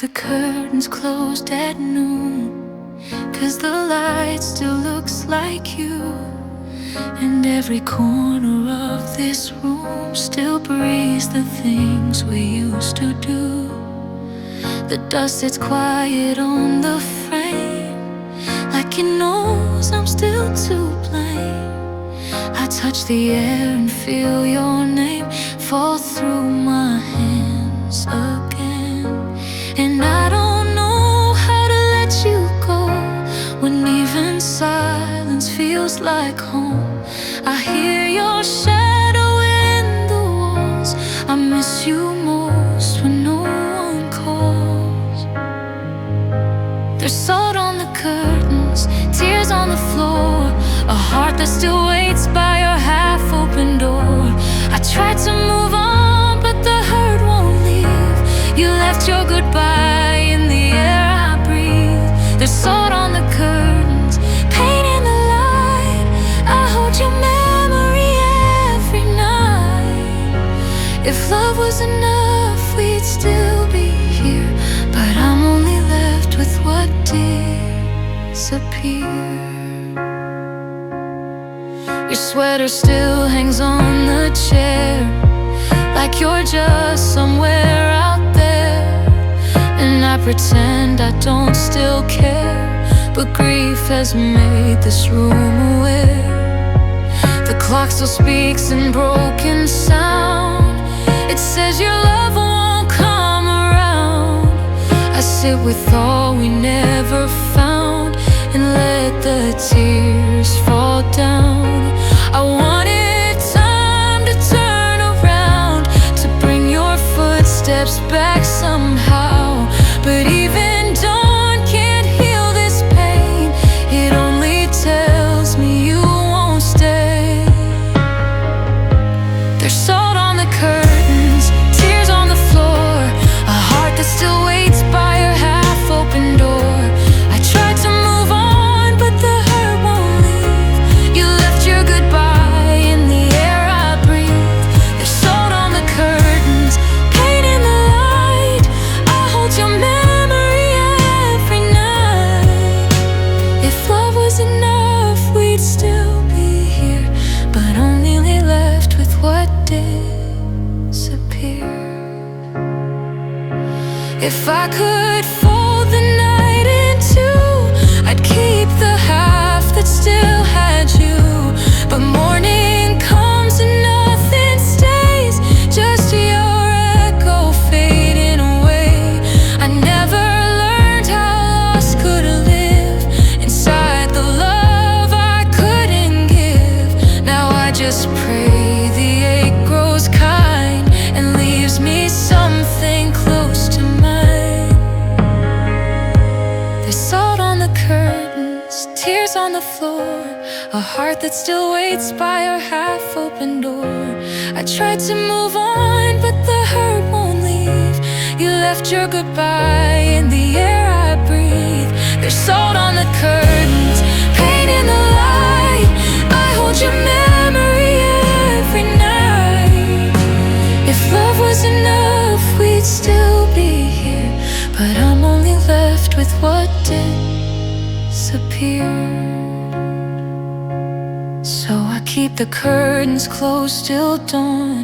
the curtains closed at noon, 'cause the light still looks like you. And every corner of this room still breathes the things we used to do. The dust sits quiet on the frame, like it knows I'm still to blame. I touch the air and feel your name fall through my hands again. And I don't know how to let you go when even silence feels like home. I hear your shadow in the walls. I miss you most when no one calls. There's salt on the curtains, tears on the floor, a heart that still waits by your half-open door. I tried to move on, but the hurt won't leave. You left your goodbye in the air I breathe. There's salt on the curtains, pain in the light. I hold your memory every night. If love was enough, we'd still be here, but I'm only left with what disappeared. Your sweater still hangs on the chair, like you're just somewhere out there. And I pretend I don't still care, but grief has made this room aware. The clock still speaks in broken sound. It says your love won't come around. I sit with all we never found and let the tears fall down. I wanted time to turn around, to bring your footsteps back somehow. But even dawn can't heal this pain. It only tells me you won't stay. There's salt on the curtains, tears on the floor, a heart that still waits by your half-open door. I tried to move on, but the hurt won't leave. You left your goodbye in the air I breathe. There's salt on the curtains, pain in the light. I hold your memory every night. If love was enough, we'd still be here, but only left with what disappeared. If I could fold the night in two, I'd keep the half that still had you. But morning comes and nothing stays, just your echo fading away. I never learned how lost could live inside the love I couldn't give. Now I just pray the ache grows kind and leaves me something close to mine. There's salt on the curtains, tears on the floor, a heart that still waits by your half-open door. I tried to move on, but the hurt won't leave. You left your goodbye in the air I breathe. There's salt on the curtains, pain in the light. I hold your memory every night. If love was enough, we'd still be here, but I'm only left with what disappeared. So I keep the curtains closed till dawn,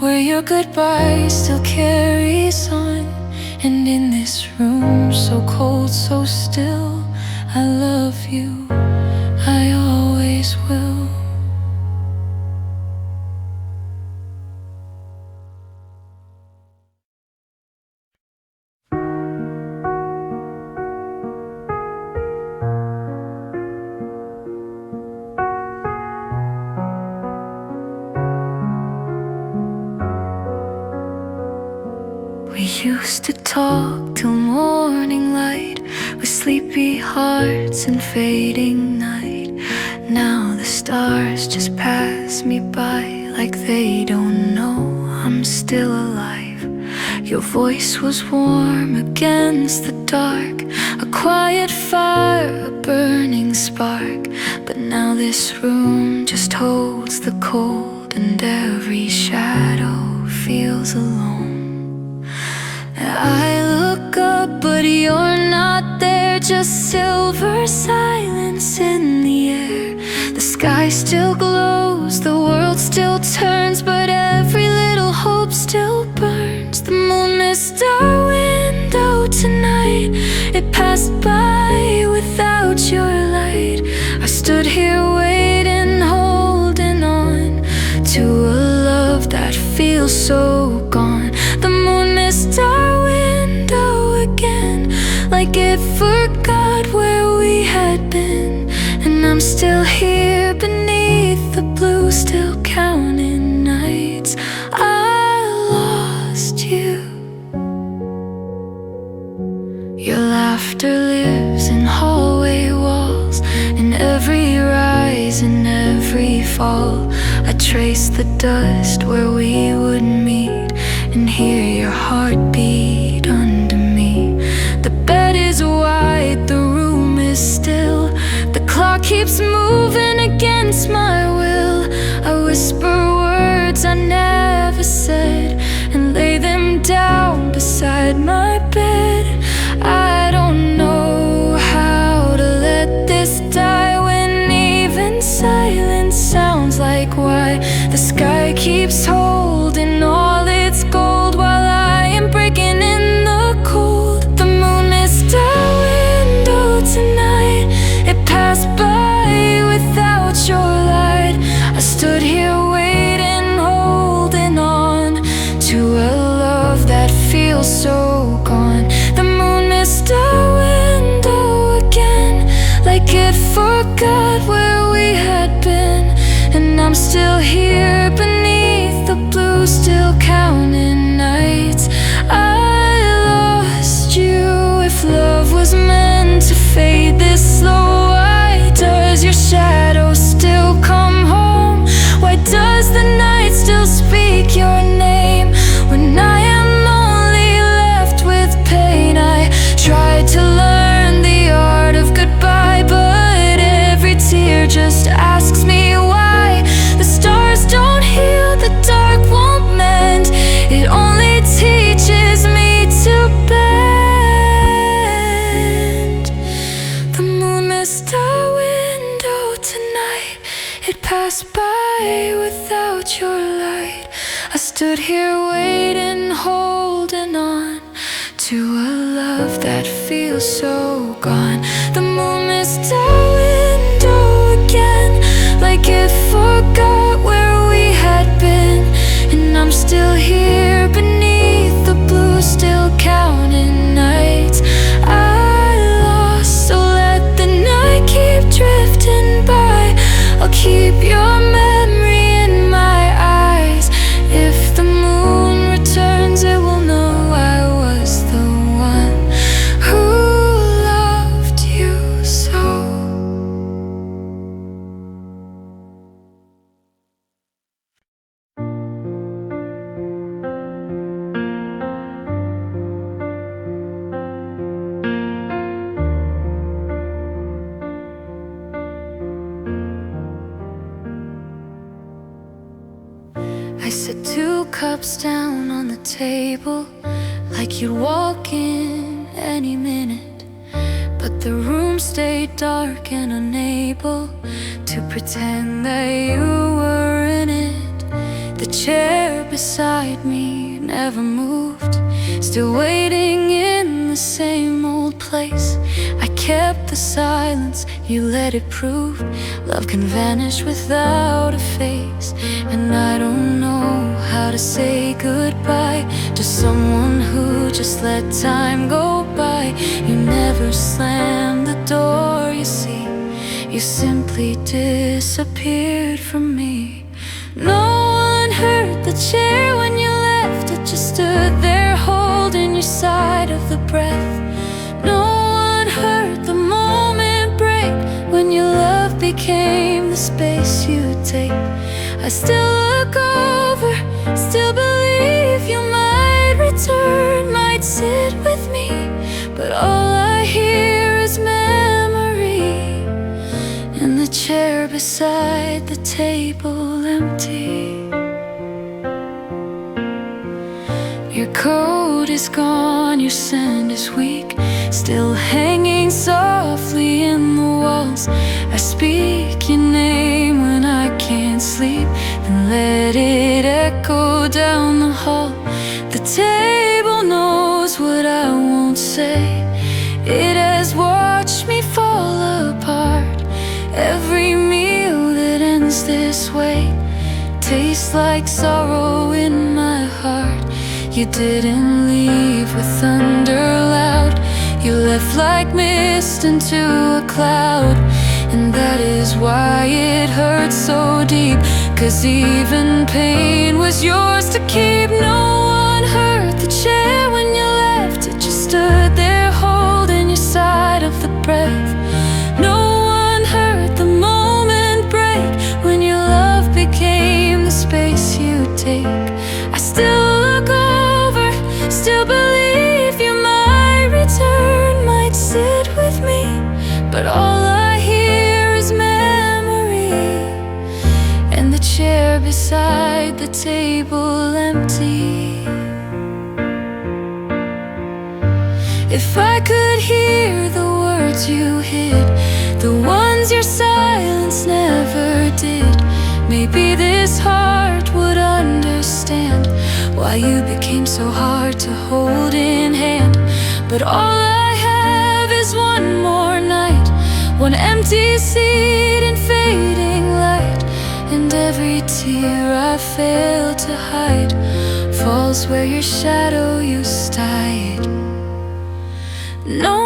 where your goodbye still carries on. And in this room so cold, so still, I love you, I always will. We used to talk till morning light, with sleepy hearts and fading night. Now the stars just pass me by, like they don't know I'm still alive. Your voice was warm against the dark, a quiet fire, a burning spark. But now this room just holds the cold, and every shadow feels alone. I look up just silver silence in the air. The sky still glows, the world still turns, but every little hope still burns. The moon missed our window tonight. It passed by without your light. I stood here waiting, holding on to a love that feels so gone. The moon missed our window again, like it forgot where we had been. And I'm still here beneath the blue, still counting nights I lost you. Your laughter lives in hallway walls, in every rise and every fall. I trace the dust where we would meet and hear your heartbeat under me. The bed is wide, the room is still. The clock keeps moving against my will. I whisper words I never said and lay them down beside my bed. I don't know how to let this die when even silence sounds like why. The sky keeps holding all its gold while I am breaking in the cold. The moon missed our window tonight. It passed by without your light. I stood here waiting, holding on to a love that feels so gone. The moon missed our window again, like it forgot where we had been. And I'm still here beneath the blue, still counting nights I lost you. If love was meant to fade this slow, why does your shadow still come home? Why does the night still speak your name when I am only left with pain? I tried to learn the art of goodbye, but every tear just asks me why. The stars don't heal, the dark won't mend. It only teaches me to bend. The moon missed our window tonight. It passed by without your light. I stood here waiting, holding on to a love that feels so gone. The moon missed our window again, like it forgot where we had been. And I'm still here beneath the blue, still counting nights I lost. So let the night keep drifting by. I'll keep your memory in my eyes. If the moon returns, it will know I was the one who loved you so. I set 2 cups down on the table, like you'd walk in any minute. But the room stayed dark and unable to pretend that you were in it. The chair beside me never moved, still waiting in the same old place. I kept the silence, you let it prove. Love can vanish without a face, and I don't know how to say goodbye to someone who just let time go by. You never slammed the door, you see. You simply disappeared from me. No one heard the chair when you left. It just stood there holding your side of the breath. No one heard the moment break when your love became the space you take. I still look over, still believe you might return, might sit with me, but all I hear is memory, and the chair beside the table empty. Your coat is gone, your scent is weak, still hanging softly in the walls. I speak your name when I can't sleep, then let it echo down the hall. The table knows what I won't say. It has watched me fall apart. Every meal that ends this way tastes like sorrow in my heart. You didn't leave with thunder loud. You left like mist into a cloud. And that is why it hurts so deep, 'cause even pain was yours to keep. No one hurt the chair when you left. It just stood there holding your side of the breath. No one hurt the moment break when your love became the space you take. I still look over, still believe you might return, might sit with me, but all I hear is memory, and the chair beside the table empty. If I could hear the words you hid, the ones your silence never did, maybe this heart would understand why you became so hard to hold in hand. But all I have is one more night, one empty seat in fading light, and every tear I fail to hide falls where your shadow used to hide. No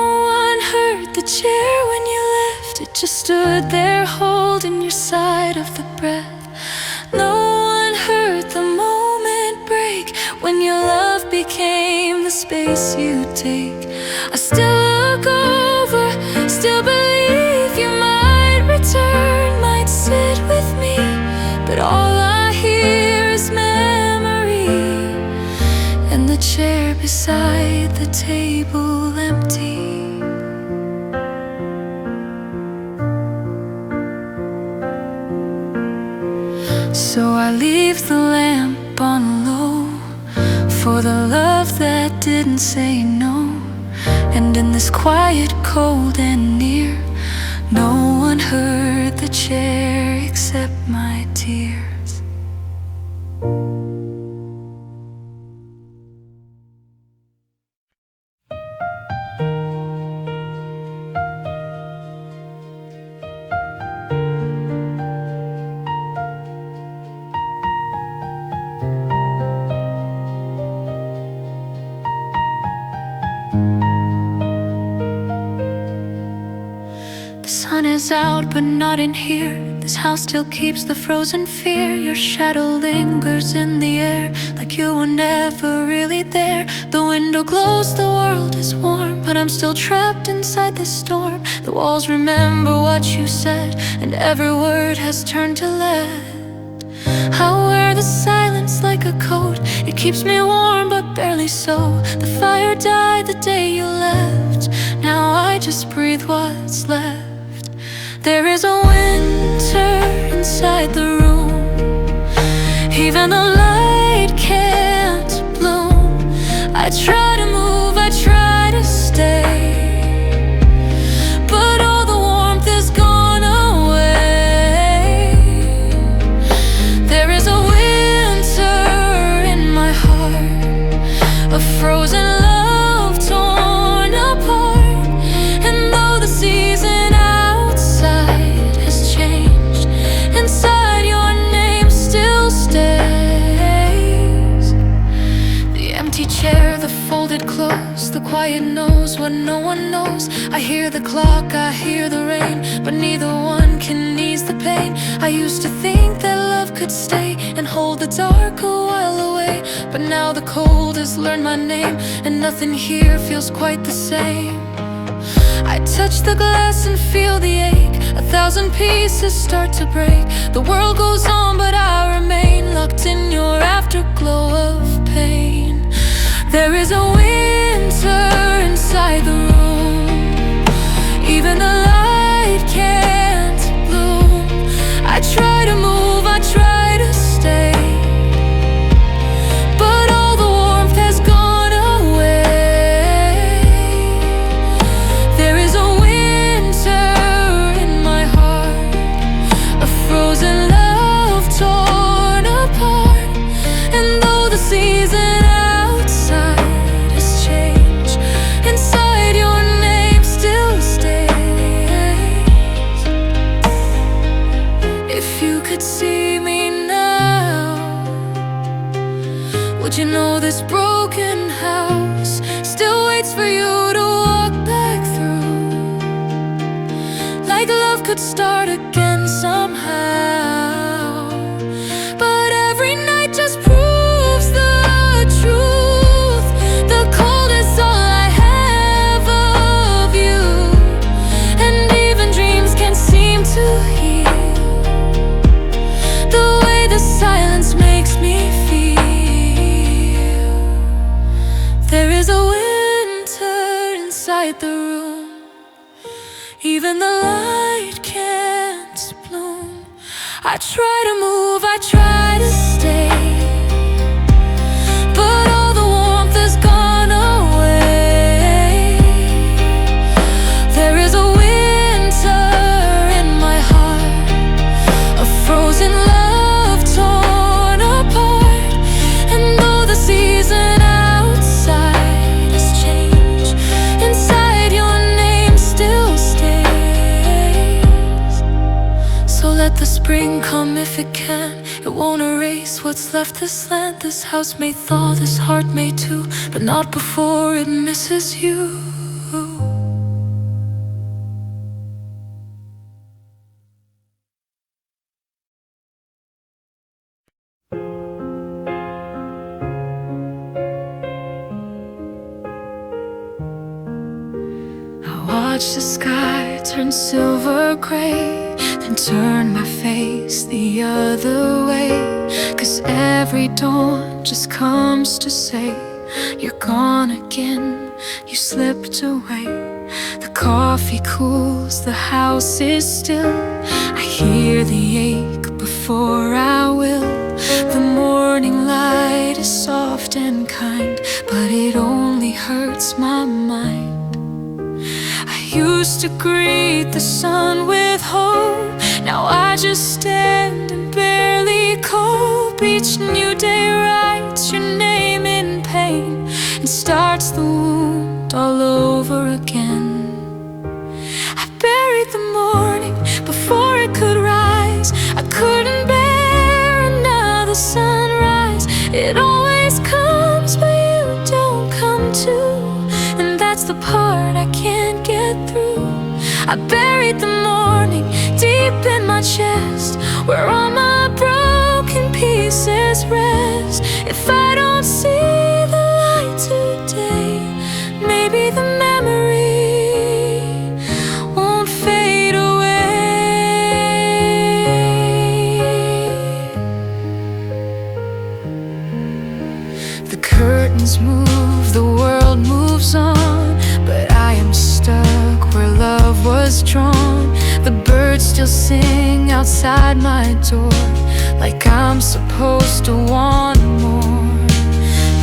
one hurt the chair when you left. It just stood there holding your side of the breath. No one hurt the moment break when your love became the space you take. I still look over, still believe you might return, might sit with me, but all I hear is memory, and the chair beside the table empty. So I leave the lamp on low for the love that didn't say no. And in this quiet, cold and near, no one heard the chair except my tears. The sun is out, but not in here. This house still keeps the frozen fear. Your shadow lingers in the air, like you were never really there. The window glows, the world is warm, but I'm still trapped inside this storm. The walls remember what you said, and every word has turned to lead. I wear the silence like a coat. It keeps me warm, but barely so. The fire died the day you left. Now I just breathe what's left. There is a winter inside the room. Even the light can't bloom. I try to move, I try to stay, but all the warmth is gone away. There is a winter in my heart, a frozen love torn apart. And though the season outside has changed, inside your name still stays. The empty chair, the folded clothes, the quiet knows what no one knows. I hear the clock, I hear the rain, but neither one can ease the pain. I used to think that love could stay and hold the dark a while away, but now the cold has learned my name, and nothing here feels quite the same. I touch the glass and feel the ache. 1,000 pieces start to break. The world goes on, but I remain locked in your afterglow of pain. There is a winter inside the room. Even the light can't bloom. I try to move, I try to stay, but all the warmth has gone away. season outside has changed, inside your name still stays. If you could see me now, would you know this broken house still waits for you to walk back through? Like love could start again somehow, but every night just proves the truth. The cold is all I have of you, and even dreams can't seem to heal the way the silence makes me feel. There is a winter inside the room, even the light can't bloom. I try to move, I try to stay, but all the warmth has gone away. There is a winter in my heart, a frozen love torn apart. And though the season outside has changed, inside your name still stays. So let the spring come if it can. It won't erase what's left this land. This house may thaw, this heart may too, but not before it misses you. I watch the sky turn silver gray, then turn my face the other way. 'Cause every dawn just comes to say, you're gone again, you slipped away. The coffee cools, the house is still. I hear the ache before I will. The morning light is soft and kind, but it only hurts my mind. I used to greet the sun with hope, now I just stand and barely cope. Each new day writes your name in pain and starts the wound all over again. I buried the morning before it could rise. I couldn't bear another sunrise. It always comes, but you don't come too, and that's the part I can't get through. I buried the morning deep in my chest, where all my broken pieces rest. If I don't see the light today, maybe the memory won't fade away. The curtains move, the world moves on, but I am stuck where love was drawn. The birds still sing outside my door, like I'm supposed to want more.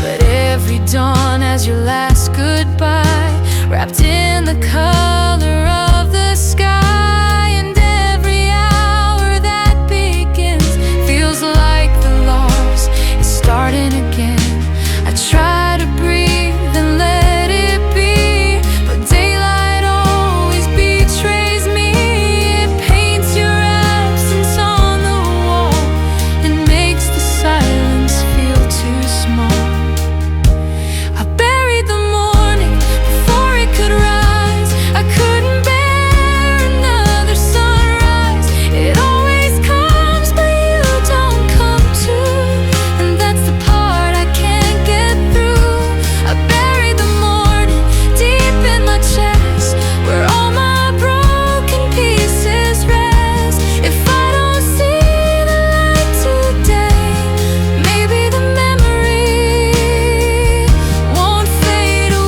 But every dawn has your last goodbye, wrapped in the color of the sky. And every hour that begins feels like the loss is starting again. I try to breathe and let it be, but daylight always betrays me. It paints your absence on the wall and makes the silence feel too small. I buried the morning before it could rise. I couldn't bear another sunrise. It always comes, but you don't come too, and that's the part I can't get through. I buried the morning deep in my chest, where all my broken pieces rest. If I don't see the light today, maybe the memory won't fade away.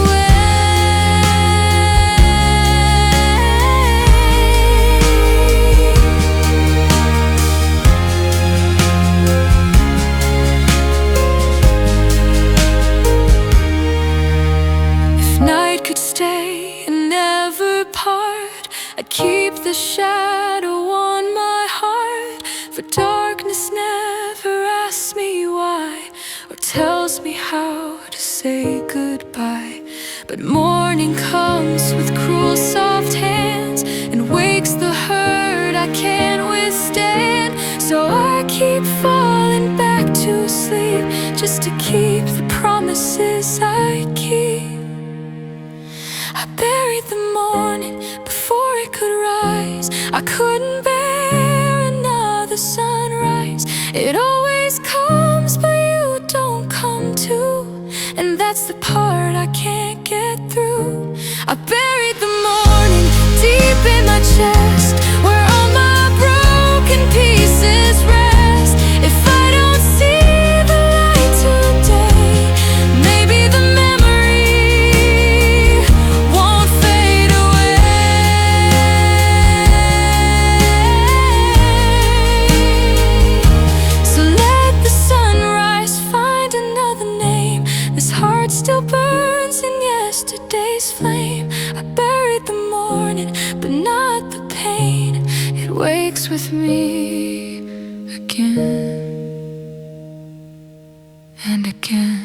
If night could stay and never part, I'd keep the shadow on my heart. For darkness never asks me why, or tells tells me how to say goodbye. But morning comes with cruel soft hands and wakes the hurt I can't withstand. So I keep falling back to sleep just to keep the promises I keep. I buried the morning before it could rise. I couldn't bear another sunrise. It always comes, but you don't come too, and that's the part I can't get through. I buried the morning deep in my chest, where all my broken pieces rest. If I don't see the light today, maybe the memory won't fade away. So let the sunrise find another name. This heart still burns in yesterday's flame. I buried the morning, but not the pain. It wakes with me again and again.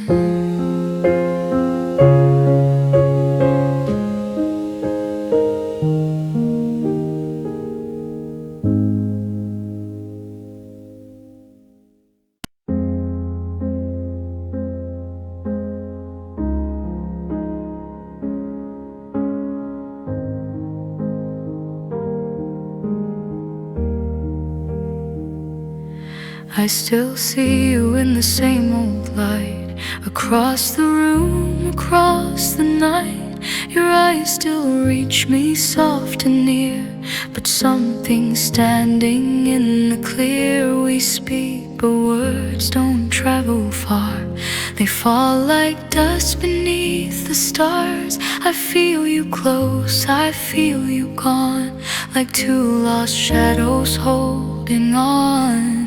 I still see you in the same old light, across the room, across the night. Your eyes still reach me soft and near, but something's standing in the clear. We speak, but words don't travel far. They fall like dust beneath the stars. I feel you close, I feel you gone, like two lost shadows holding on.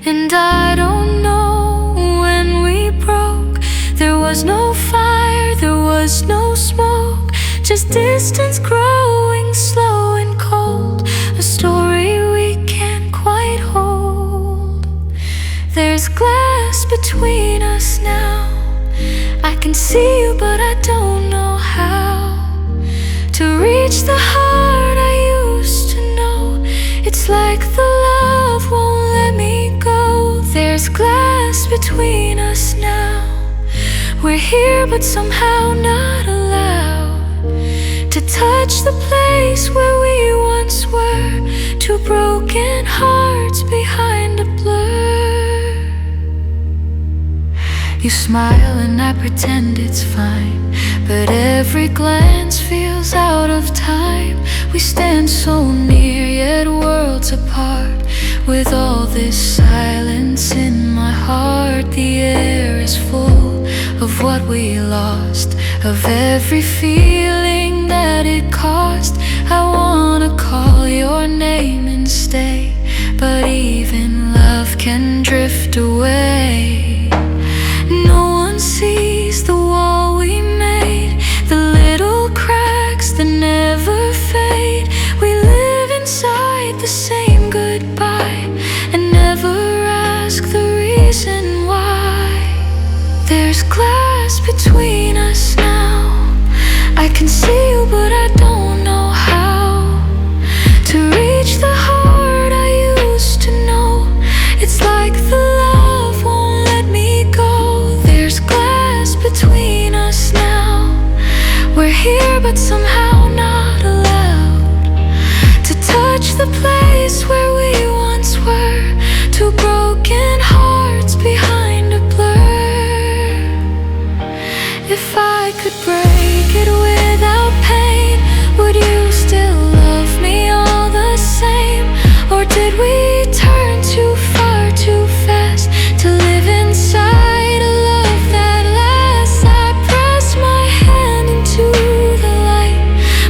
And I don't know when we broke. There was no fire, there was no smoke, just distance growing slow and cold, a story we can't quite hold. There's glass between us now. I can see you, but I don't know how to reach the heart I used to know. It's like the love won't let me go. There's glass between us now. We're here, but somehow not allowed to touch the place where we once were. Two broken hearts behind a blur. You smile and I pretend it's fine, but every glance feels out of time. We stand so near, yet worlds apart. With all this silence in my heart, the air is full of what we lost, of every feeling that it cost. I wanna call your name and stay, but even love can drift away. No one sees the wall we made, the little cracks that never fade. We live inside the same goodbye and never ask the reason why. There's glass between us now. I can see you, but I don't know how to reach the heart I used to know. It's like the love won't let me go. There's glass between us now. We're here, but somehow not allowed to touch the place where we once were. Two broken hearts behind a blur. If I could break it without pain, would you still love me all the same? Or did we turn too far too fast to live inside a love that lasts? I press my hand into the light,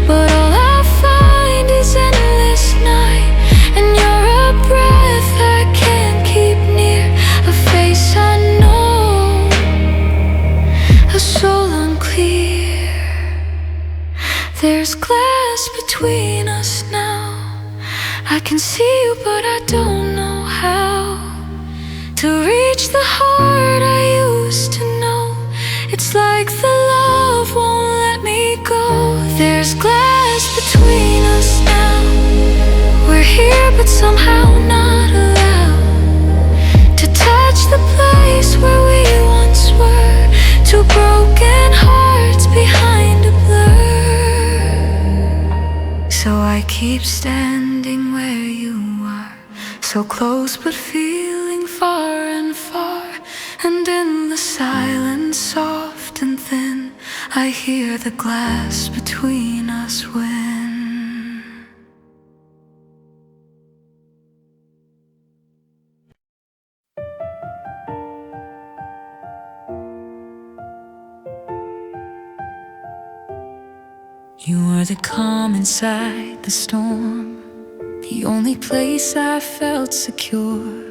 but all I find is endless night. And you're a breath I can't keep near, a face I know, a soul unclear. There's glass between us now. I can see you, but I don't know how to reach the heart I used to know. somehow not allowed to touch the place where we once were. Two broken hearts behind a blur. So I keep standing where you are, so close but feeling far and far. And in the silence, soft and thin, I hear the glass between us win. You were the calm inside the storm, the only place I felt secure.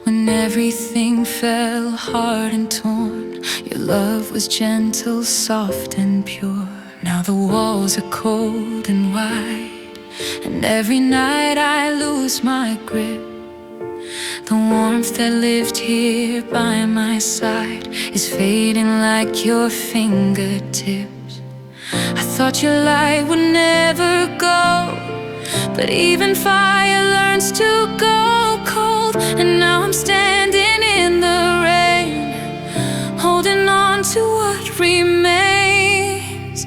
When everything fell hard and torn, your love was gentle, soft and pure. Now the walls are cold and wide, and every night I lose my grip. The warmth that lived here by my side is fading like your fingertips. I thought your light would never go, but even fire learns to go cold. And now I'm standing in the rain, holding on to what remains.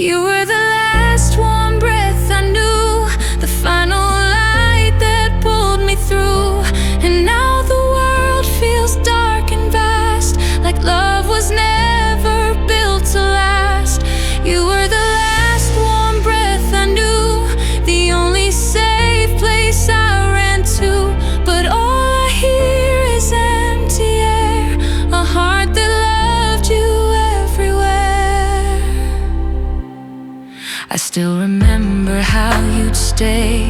You were the last warm breath I knew, the final light that pulled me through. And now the world feels dark and vast, like love was never built to last. You were the last warm breath I knew, the only safe place I ran to. But all I hear is empty air, a heart that loved you everywhere. I still remember how you'd stay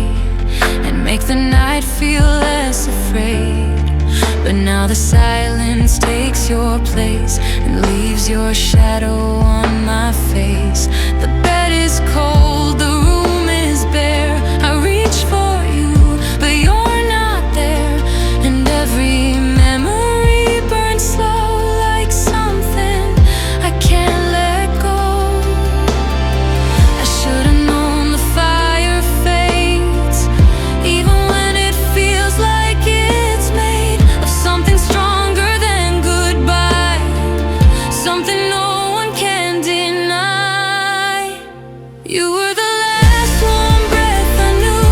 and make the night feel less afraid. But now the silence takes your place and leaves your shadow on my face. The bed is cold, the room is bare. I reach for you, but you're not there. And every memory burns slow, like something I can't let go. I should've known the fire fades, even when it feels like it's made of something stronger than goodbye, something no one can deny. You were the last warm breath I knew,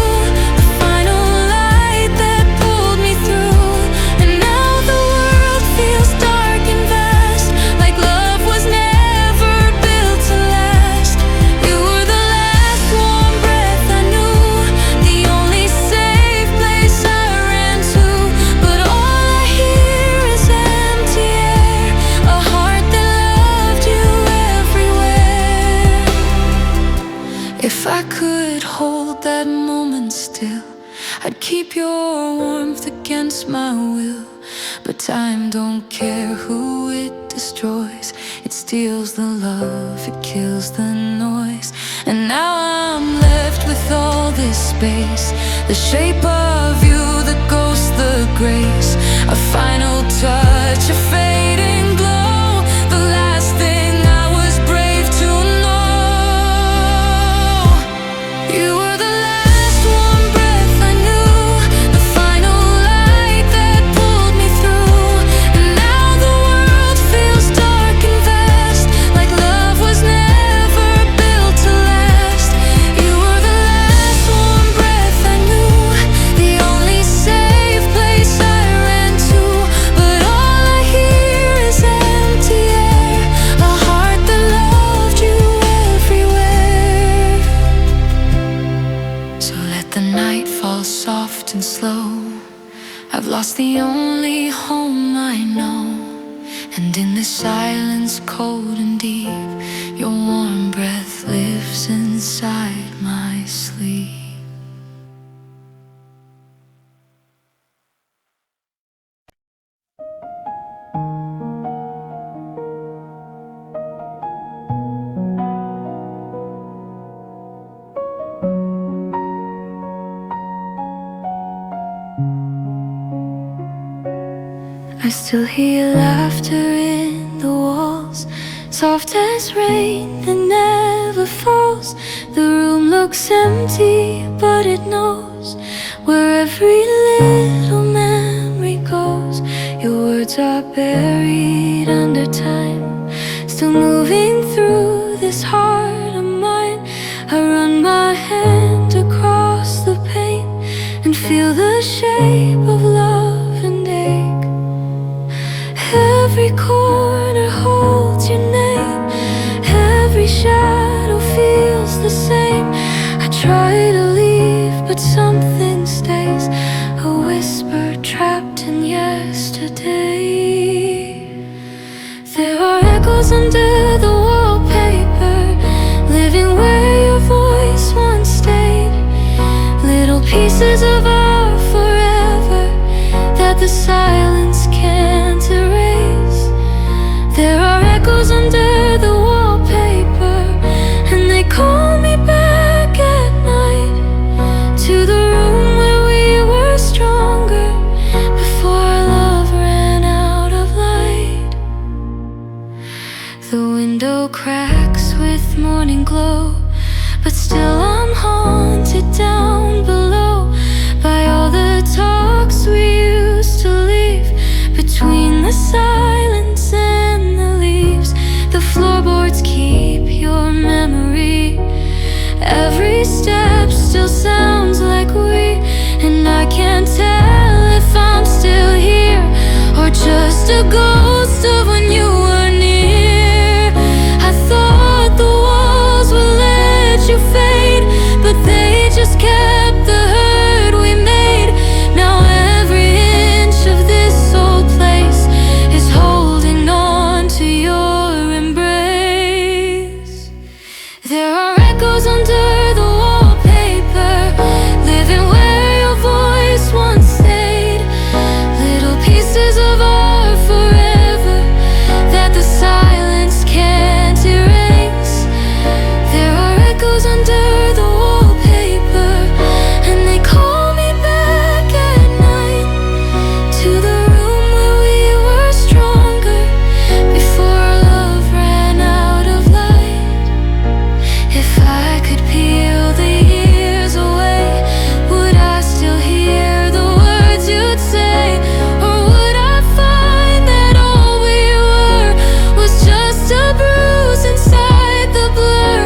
the final light that pulled me through. And now the world feels dark and vast, like love was never built to last. You were the last warm breath I knew, the only safe place I ran to. But all I hear is empty air, a heart that loved you everywhere. If I could hold that moment still, I'd keep your warmth against my will. But time don't care who it destroys, it steals the love, it kills the noise. And now I'm left with all this space, the shape of you, the ghost, the grace, a final touch, a fading glow, the last thing I was brave to know. You were the last warm breath I knew, the final light that pulled me through. And now the world feels dark and vast, like love was never built to last. You were the last warm breath I knew, the only safe place I ran to. But all I hear is empty air, a heart that loved you everywhere. So let the night fall soft and slow, I've lost the only home I know. And in this silence cold and deep, your warm breath lives inside my sleep. I still hear laughter in the walls, soft as rain that never falls. The room looks empty, but it knows where every little memory goes. Your words are buried under time, still moving through this heart of mine. I run my hand across the pain and feel the shape of love and ache. Every corner holds your name, every shadow feels the same. I try to leave, but something stays, a whisper trapped in yesterday. There are echoes under the wallpaper, living where your voice once stayed. Little pieces of our forever that the silence can't erase. There are echoes under the wallpaper, and they call me back at night to the room where we were stronger before our love ran out of light. The window cracks with morning glow, but still I'm haunted down below by all the talks we used to leave between the silence and the leaves. The floorboards keep your memory, every step still sounds like we. And I can't tell if I'm still here or just a ghost of when you were near. I thought the walls would let you fade, but they just kept the hurt we made. Now every inch of this old place is holding on to your embrace. There are echoes under the wallpaper, living where your voice once stayed. Little pieces of our forever that the silence can't erase. There are echoes under the wallpaper, and they call me back at night to the room where we were stronger before our love ran out of light. If I could peel the years away, would I still hear the words you'd say? Or would I find that all we were was just a bruise inside the blur?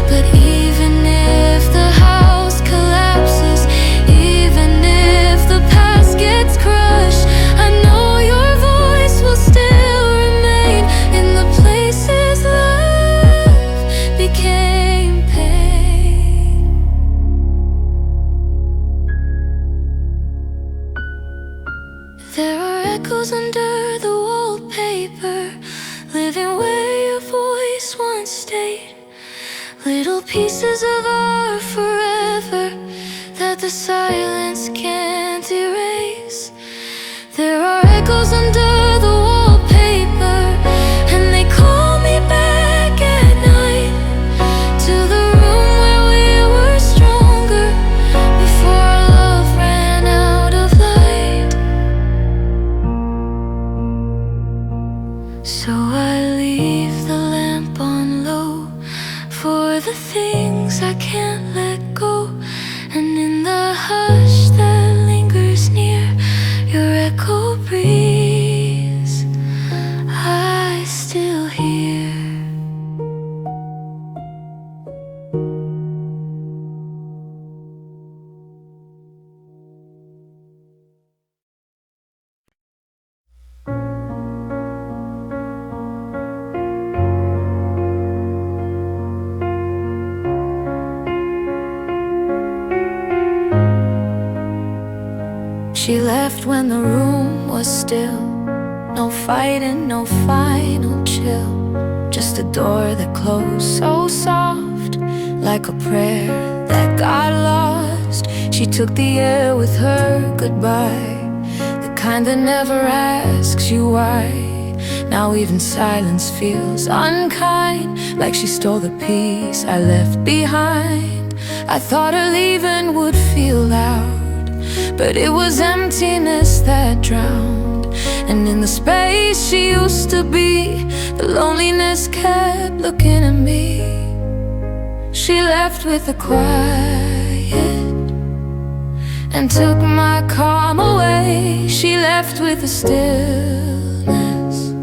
But even if the house collapses, even if the past gets crushed, I know your voice will still remain in the places love became pain. There are echoes under the wallpaper, living where your voice once stayed. Little pieces of our forever that the silence can't erase. There are echoes under the wallpaper, and they call me back at night to the room where we were stronger before our love ran out of light. So I leave the lamp on low for the things I can't let go. And in the hush that lingers near your echo breathes, I still hear. She left when the room was still. No fighting, no final chill. Just a door that closed so soft, like a prayer that got lost. She took the air with her goodbye, the kind that never asks you why. Now even silence feels unkind, like she stole the peace I left behind. I thought her leaving would feel loud, but it was emptiness that drowned. And in the space she used to be, the loneliness kept looking at me. She left with a quiet, and took my calm away. She left with the stillness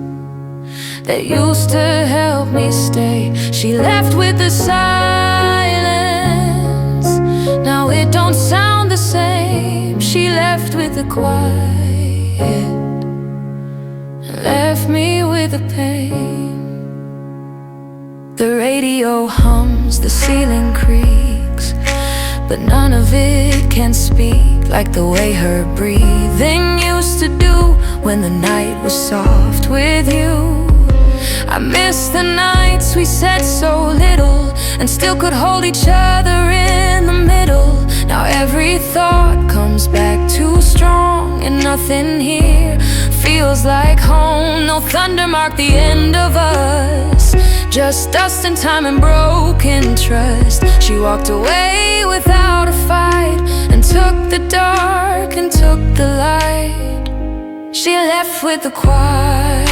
that used to help me stay. She left with the silence, now it don't sound the same. She left with the quiet and left me with the pain. The radio hums, the ceiling creaks, but none of it can speak like the way her breathing used to do when the night was soft with you. I miss the nights we said so little and still could hold each other in the middle. Now every thought comes back too strong, and nothing here feels like home. No thunder marked the end of us, just dust and time and broken trust. She walked away without a fight and took the dark and took the light. She left with the quiet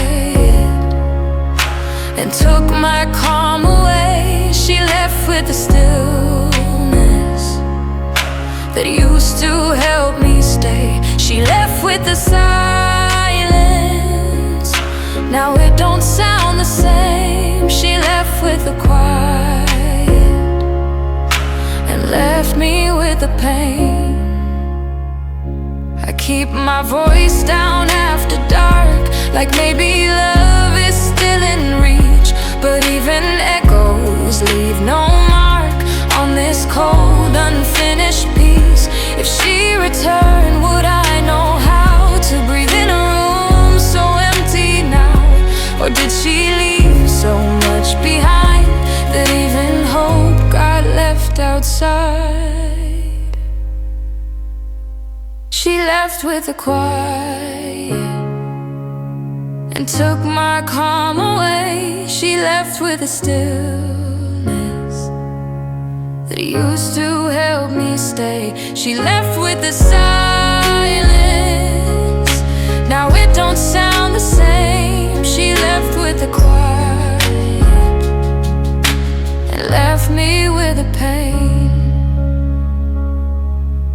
and took my calm away. She left with the stillness that used to help me stay. She left with the silence, now it don't sound the same. She left with the quiet and left me with the pain. I keep my voice down after dark, like maybe love is still in reach. But even echoes leave no mark on this cold, unfinished piece. If she returned, would I know how to breathe in a room so empty now? Or did she leave so much behind that even hope got left outside? She left with the quiet and took my calm away. She left with the stillness that used to help me stay. She left with the silence, now it don't sound the same. She left with the quiet and left me with the pain.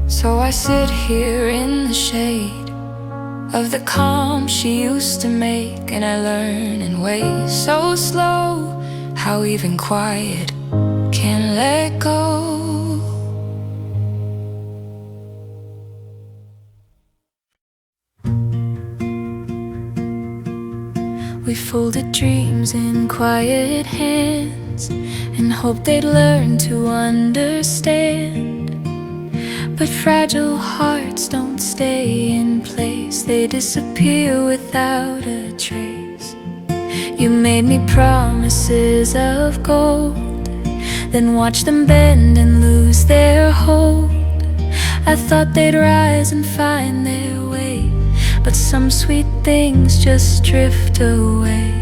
So I sit here in the shade of the calm she used to make, and I learn in ways so slow how even quiet can let go. We folded dreams in quiet hands and hoped they'd learn to understand. But fragile hearts don't stay in place, they disappear without a trace. You made me promises of gold, then watched them bend and lose their hold. I thought they'd rise and find their way, but some sweet things just drift away.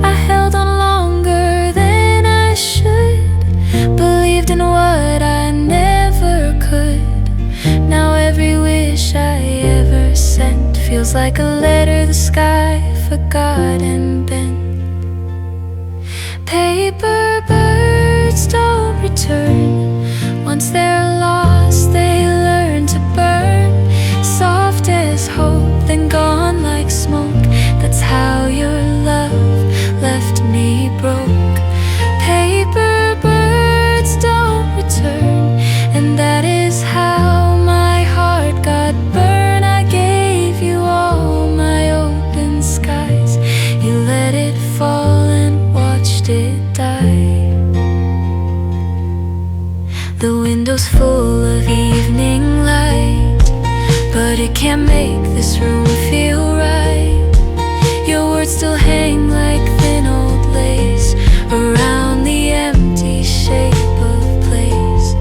I held on longer than I should, believed in what I never could. Now every wish I ever sent feels like a letter the sky forgot and bent. Paper birds don't return, once they're lost they learn to burn. Soft as hope, then gone like smoke. That's how your love left me broke. Paper birds don't return, and that is how my heart got burned. I gave you all my open skies, you let it fall and watched it die. The window's full of evening light, but it can't make this room feel right. Your words still hang like thin old lace around the empty shape of place.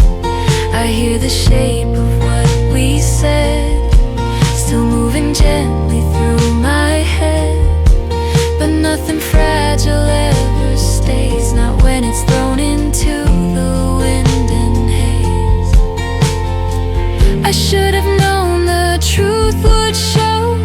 I hear the shape of what we said still moving gently through my head. But nothing fragile ever stays, not when it's thrown into the wind and haze. I should have known the truth would show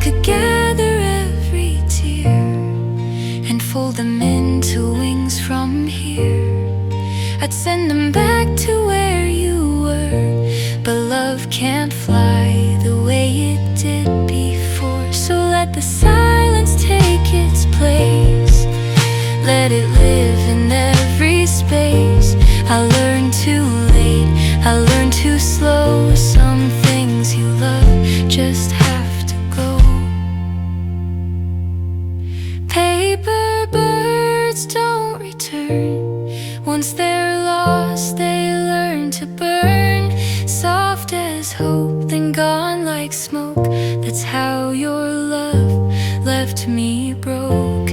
could gather every tear and fold them into wings from here. I'd send them back to where you were, but love can't fly the way it did before. So let the silence take its place, let it live in every space. I learned too late, I learned too slow. Some things you love just have to go. Paper birds don't return. Once they're lost, they learn to burn. Soft as hope, then gone like smoke. That's how your love left me broke.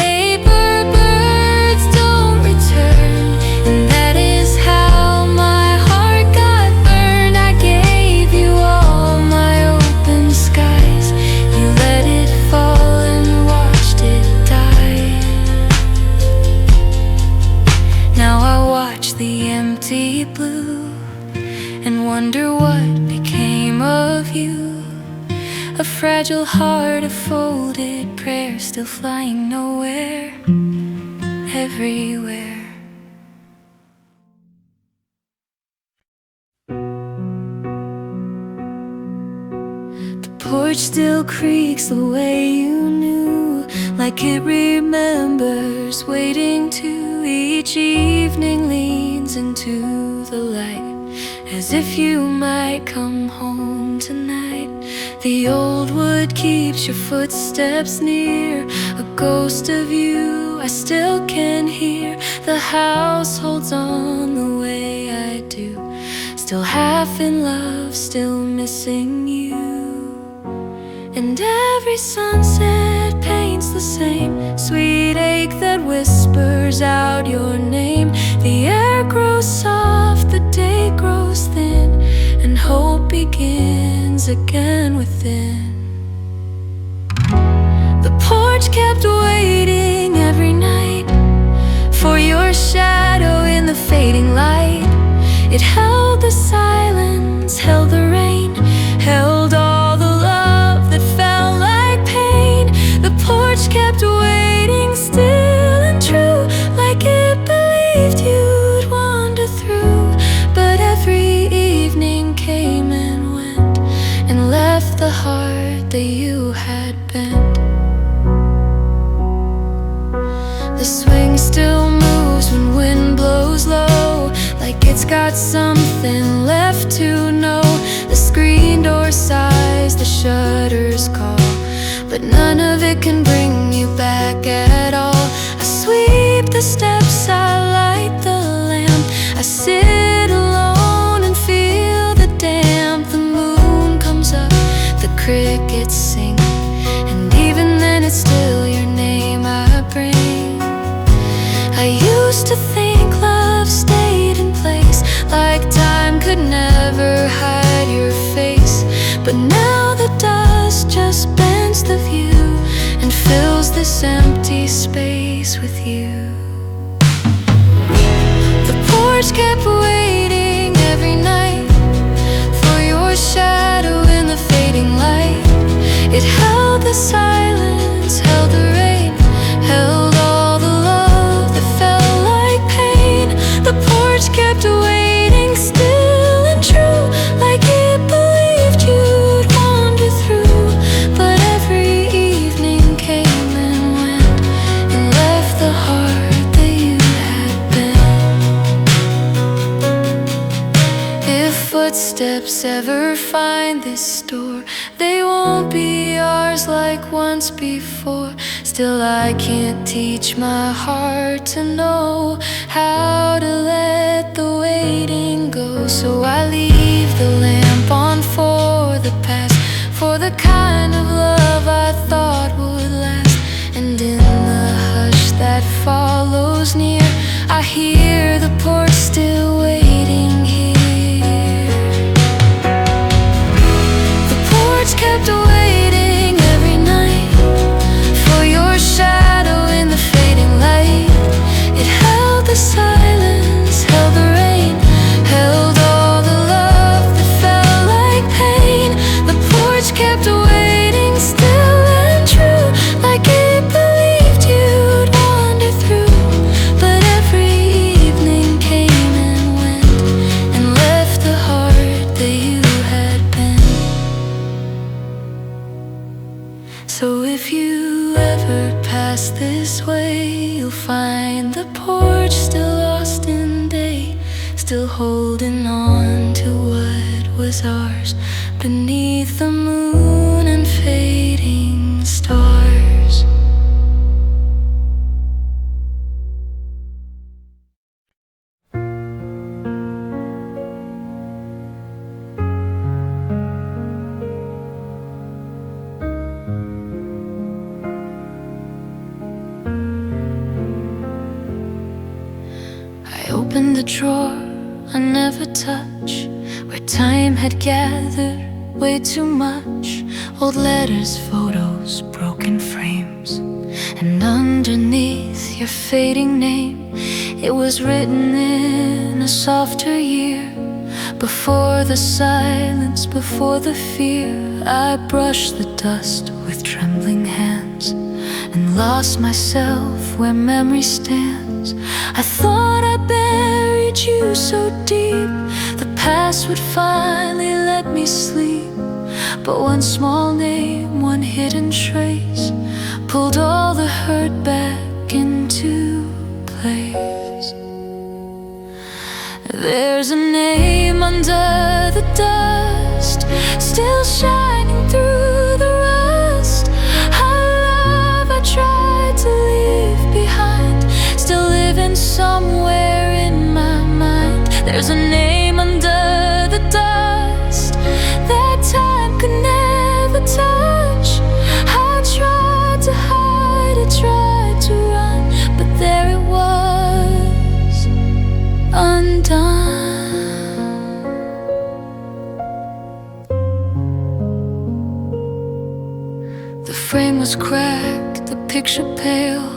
Paper birds don't return, and that is how my heart got burned. I gave you all my open skies. You let it fall and watched it die. Now I watch the empty blue and wonder what became of you. A fragile heart, a folded prayer, still flying nowhere, everywhere. The porch still creaks the way you knew, like it remembers waiting to. Each evening leans into the light, as if you might come home tonight. The old wood keeps your footsteps near, a ghost of you I still can hear. The house holds on the way I do, still half in love, still missing you. And every sunset paints the same sweet ache that whispers out your name. The air grows soft, the day grows thin, and hope begins again within. The porch kept waiting every night for your shadow in the fading light. It held the silence, held the rain, held all the love that felt like pain. The porch kept waiting still and true, like it believed you'd wander through. But every evening came and went, and left the heart that you had bent. The swing still moves when wind blows low, like it's got something left to know. The screen door sighs, the shutters call, but none of it can bring you back at all. I sweep the steps, I light the lamp, I sit alone and feel the damp. The moon comes up, the crickets sing, and even then it's still your name I bring. I used to think love stayed in place, like time could never hide your face. But now the dust just bends the view and fills this empty space with you. The porch kept waiting every night for your shadow in the fading light. It held the silence, held the rain, held all the love that felt like pain. The porch kept waiting still and true, like it believed you'd wander through. But every evening came and went, and left the heart that you had been. If footsteps ever find this door, they won't be ours like once before. Still I can't teach my heart to know how to let the waiting go. So I leave the lamp on for the past, for the kind of love I thought would last. And in the hush that follows near, I hear the porch still waiting here. The porch kept waiting every night for your shadow in the fading light. It held the silence, held the rain, held all the love that felt like pain. The porch kept waiting So if you ever pass this way, you'll find the porch still lost in day, still holding on to what was ours, beneath the moon and fading stars. I opened the drawer I never touch, where time had gathered way too much. Old letters, photos, broken frames, and underneath your fading name, it was written in a softer year. Before the silence, before the fear, I brushed the dust with trembling hands and lost myself where memory stands. I thought I buried you so deep, the past would finally let me sleep. But one small name, one hidden trace, pulled all the hurt back into place. There's a name under the dust, still shining through the rust. A love I tried to leave behind, still living somewhere in my mind. There's a name under the dust that time could never touch. I tried to hide it, tried to run, but there it was, undone. The frame was cracked, the picture pale,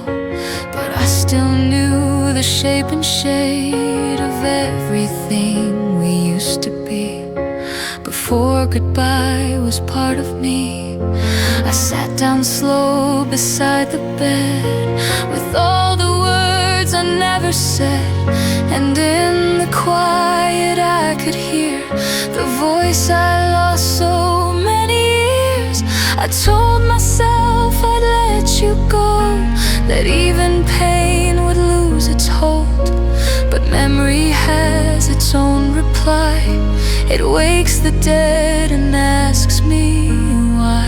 but I still knew the shape and shade of everything we used to be. Before goodbye was part of me, I sat down slow beside the bed, with all the words I never said. And in the quiet I could hear the voice I lost so many years. I told myself I'd let you go, that even pain would lose its hold. But memory has its own reply, it wakes the dead and asks me why.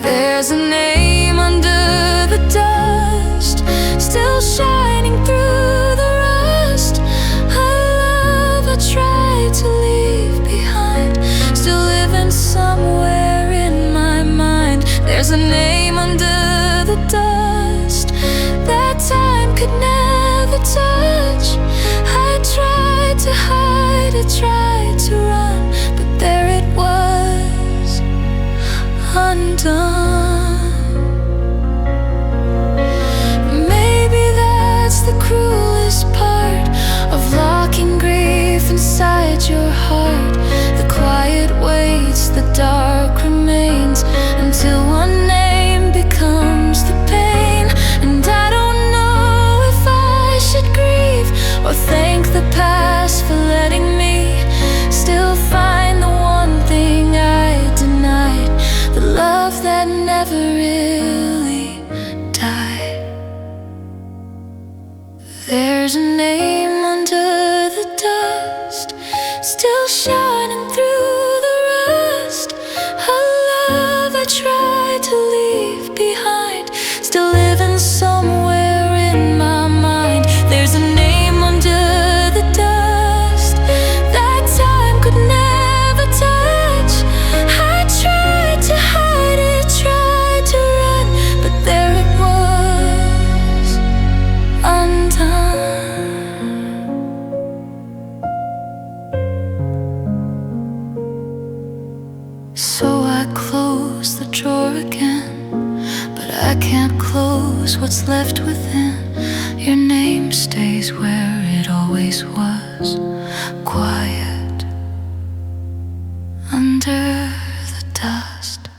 There's a name under the dust, still shining through the rust. A love I tried to leave behind, still living somewhere in my mind. There's a name under the dust that time could never touch. I tried to hide it, tried to run, but there it was, undone. Maybe that's the cruelest part of locking grief inside your heart. The quiet waits, the dark remains, until one name becomes the pain. And I don't know if I should grieve or thank the past for letting me still find the one thing I denied, the love that never really died. There's a name under the dust, still shining through the rust. A love I tried to leave behind, still living somewhere in my mind. There's a name under the dust that time could never touch. I tried to hide it, tried to run, but there it was, undone. So I close the drawer again, but I can't close what's left within. Your name stays where it always was, quiet under the dust.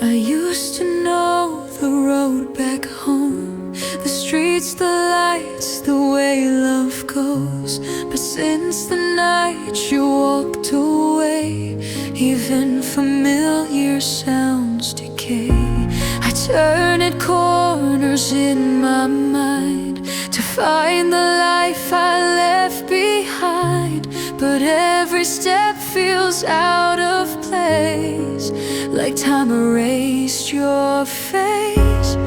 I used to know the road back home, the streets, the lights, the way love goes. But since the night you walked away, even familiar sounds decay. I turned corners in my mind to find the life I left behind. But every step feels out of place, like time erased your face.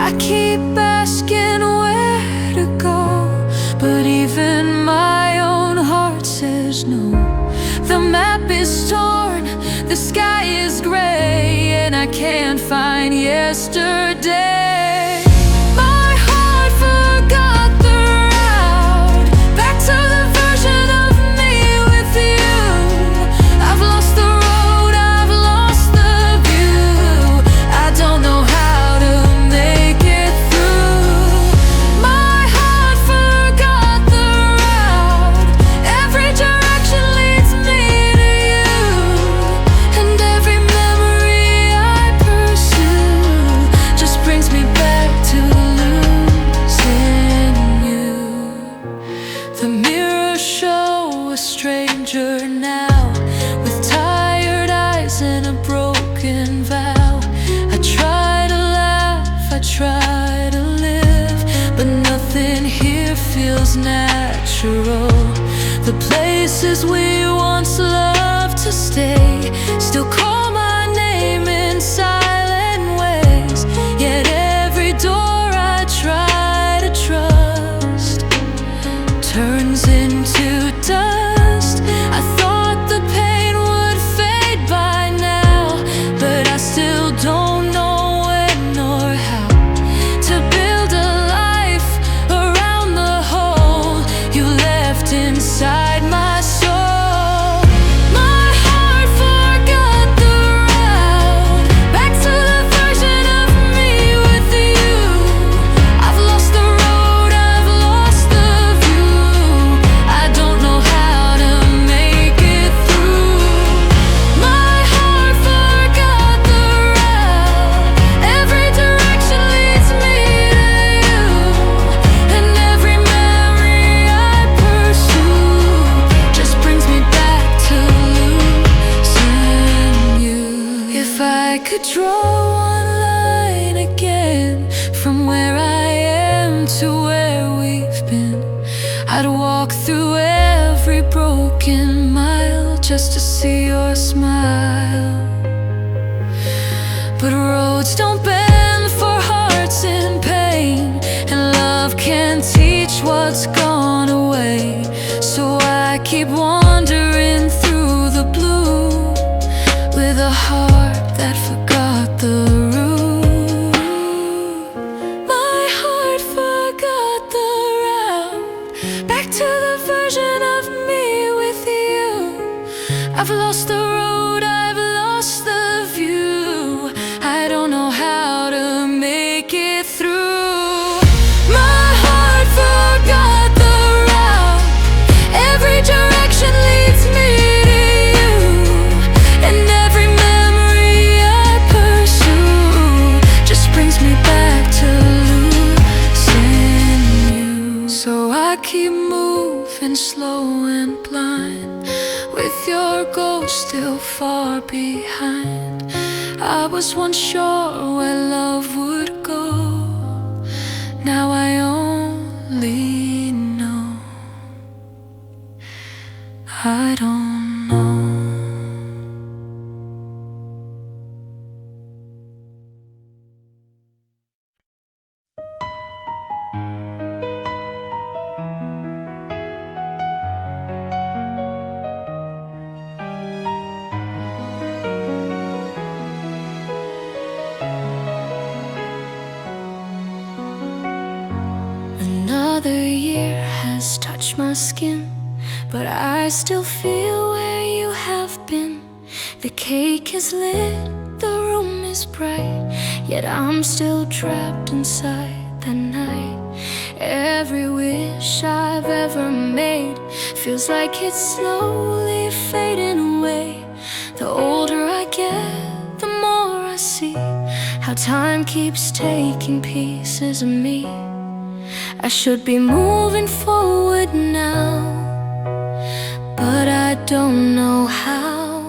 I keep asking where to go, but even my own heart says no. The map is torn, the sky is gray, and I can't find yesterday. My heart forgot the route back to the version of me with you. I've lost the road, I've lost the view. I don't know how to make it through. My heart forgot the route. Every direction leads me to you, and every memory I pursue just brings me back to losing you. The mirrors show a stranger now, with tired eyes and a broken vow. I try to laugh, I try to live, but nothing here feels natural. The places we once loved to stay still call my name in silent ways. Yet every door I try to trust turns into dust. I thought the pain would fade by now, but I still don't know when or how to build a life around the hole you left inside my soul. My heart forgot the route back to the version of me with you. I've lost the road, I've lost the view. I don't know how to make it through. My heart forgot the route. Every direction leads me to you, and every memory I pursue just brings me back to losing you. If I could draw one line again from where I am to where we've been, I'd walk through every broken mile just to see your smile. But roads don't bend for hearts in pain, and love can't teach what's gone away. So I keep wandering through the blue with a heart that forgot the route. My heart forgot the route back to the version of me with you. I've lost the road, I've lost the view. I don't know how to make it through. My heart forgot the route. Every direction leads me to you, and every memory I pursue just brings me back to losing you. So I keep moving slow and blind, with your ghost still far behind. I was once sure where love would go. Now I only know I don't know. Another year has touched my skin, but I still feel where you have been. The cake is lit, the room is bright, yet I'm still trapped inside the night. Every wish I've ever made feels like it's slowly fading away. The older I get, the more I see time keeps taking pieces of me. I should be moving forward now, but I don't know how.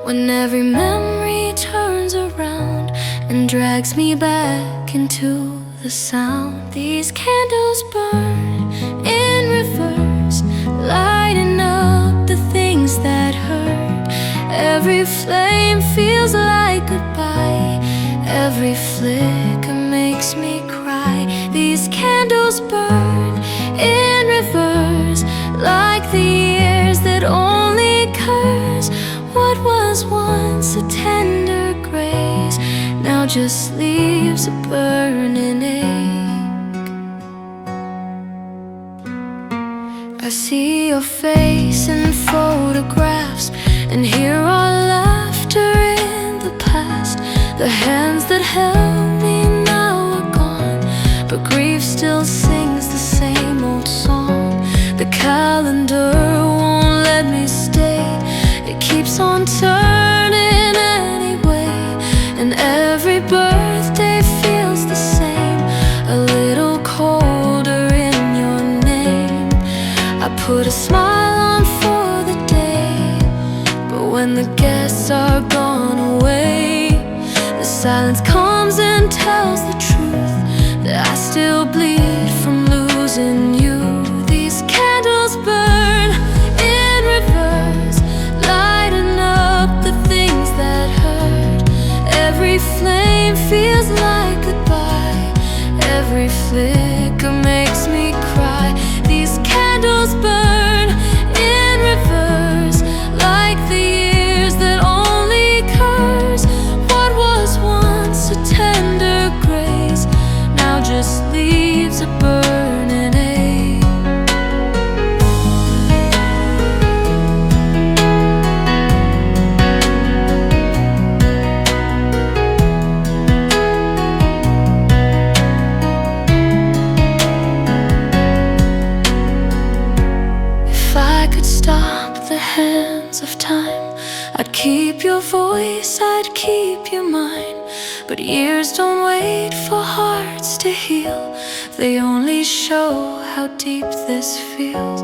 When every memory turns around and drags me back into the sound. These candles burn in reverse, lighting up the things that hurt. Every flame feels like goodbye, every flicker makes me cry. These candles burn in reverse, like the years that only curse. What was once a tender grace now just leaves a burning ache. I see your face in photographs and hear our laughter in the past. The hands that held me now are gone, but grief still sings the same old song. The calendar won't let me stay, it keeps on turning anyway. And every birthday feels the same, a little colder in your name. I put a smile on for the day, but when the guests are gone away, the silence comes and tells the truth that I still bleed from losing you. These candles burn in reverse, lighting up the things that hurt. Every flame feels like goodbye, every flicker makes me cry. These candles burn in reverse, like the years that only curse. What was once a tender grace now just leaves a burning ache. If I could stop the hands of time, I'd keep your voice, I'd keep your mind. But years don't wait for hearts to heal, they only show how deep this feels.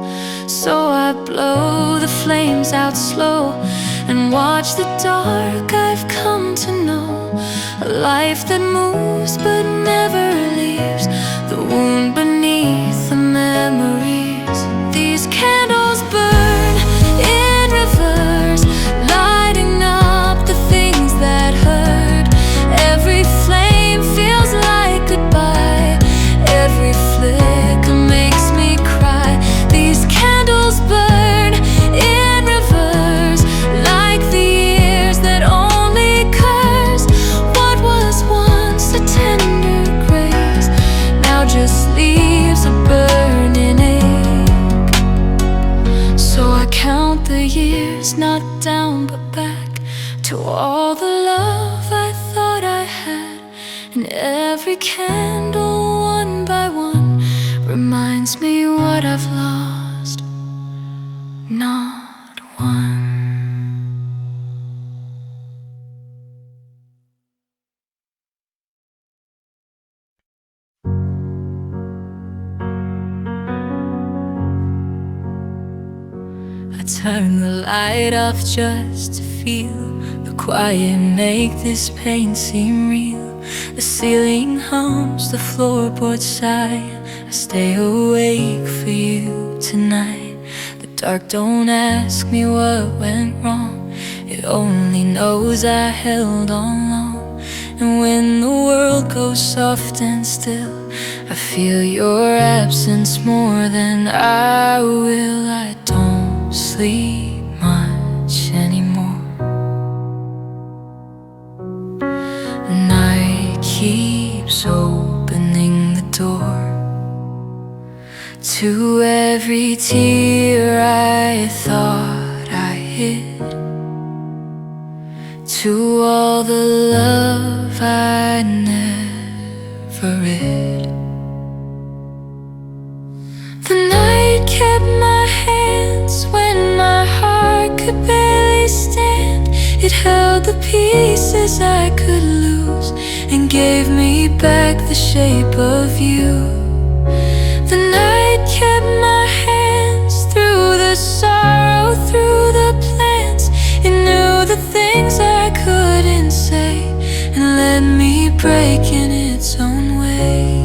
So I blow the flames out slow and watch the dark I've come to know. A life that moves but never leaves the wound beneath the memories. These candles burn in reverse, lighting up the things that hurt. Every flame feels like goodbye, every flicker makes me cry. These candles burn in reverse, like the years that only curse. What was once a tender grace now just leaves a burning ache. So I count the years, not down but back, to all the love I thought I had. And every candle, one by one, reminds me what I've lost, not one. I turn the light off just to feel the quiet, make this pain seem real. The ceiling hums, the floorboards sigh. I stay awake for you tonight. The dark don't ask me what went wrong, it only knows I held on long. And when the world goes soft and still, I feel your absence more than I will. I don't sleep much anymore. Night keeps opening the door to every tear I thought I hid, to all the love I never read. The night kept my hands when my heart could barely stand. It held the pieces I could lose and gave me back the shape of you. The night kept my hands through the sorrow, through the plans. It knew the things I couldn't say and let me break in its own way.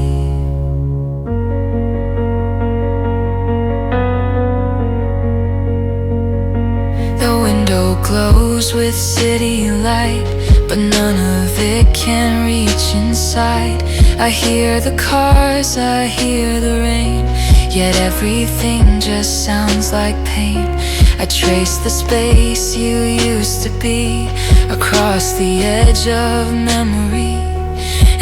The window glows with city light, but none of it can reach inside. I hear the cars, I hear the rain, yet everything just sounds like pain. I trace the space you used to be across the edge of memory,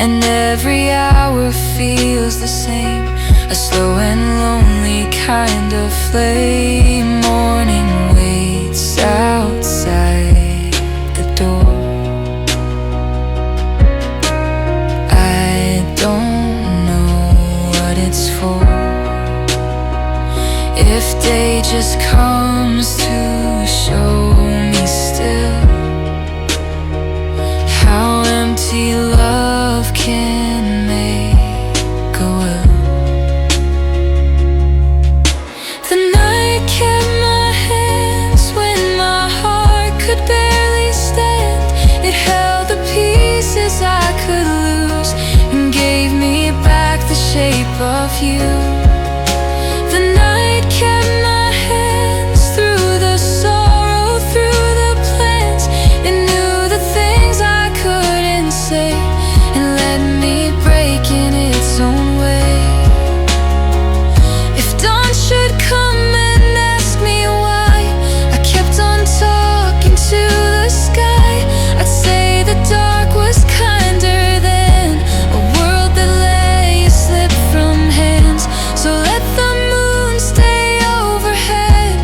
and every hour feels the same, a slow and lonely kind of flame. Morning waits outside the door. I don't know what it's for. If day just comes to show me still how empty love can make a will. The night kept my hands when my heart could barely stand. It held the pieces I could lose and gave me back the shape of you. The night kept my hands through the sorrow, through the plans. It knew the things I couldn't say and let me break in its own way. If dawn should come and ask me why I kept on talking to the sky, I'd say the dark was kinder then, a world that let you slip from hands. So let the moon stay overhead,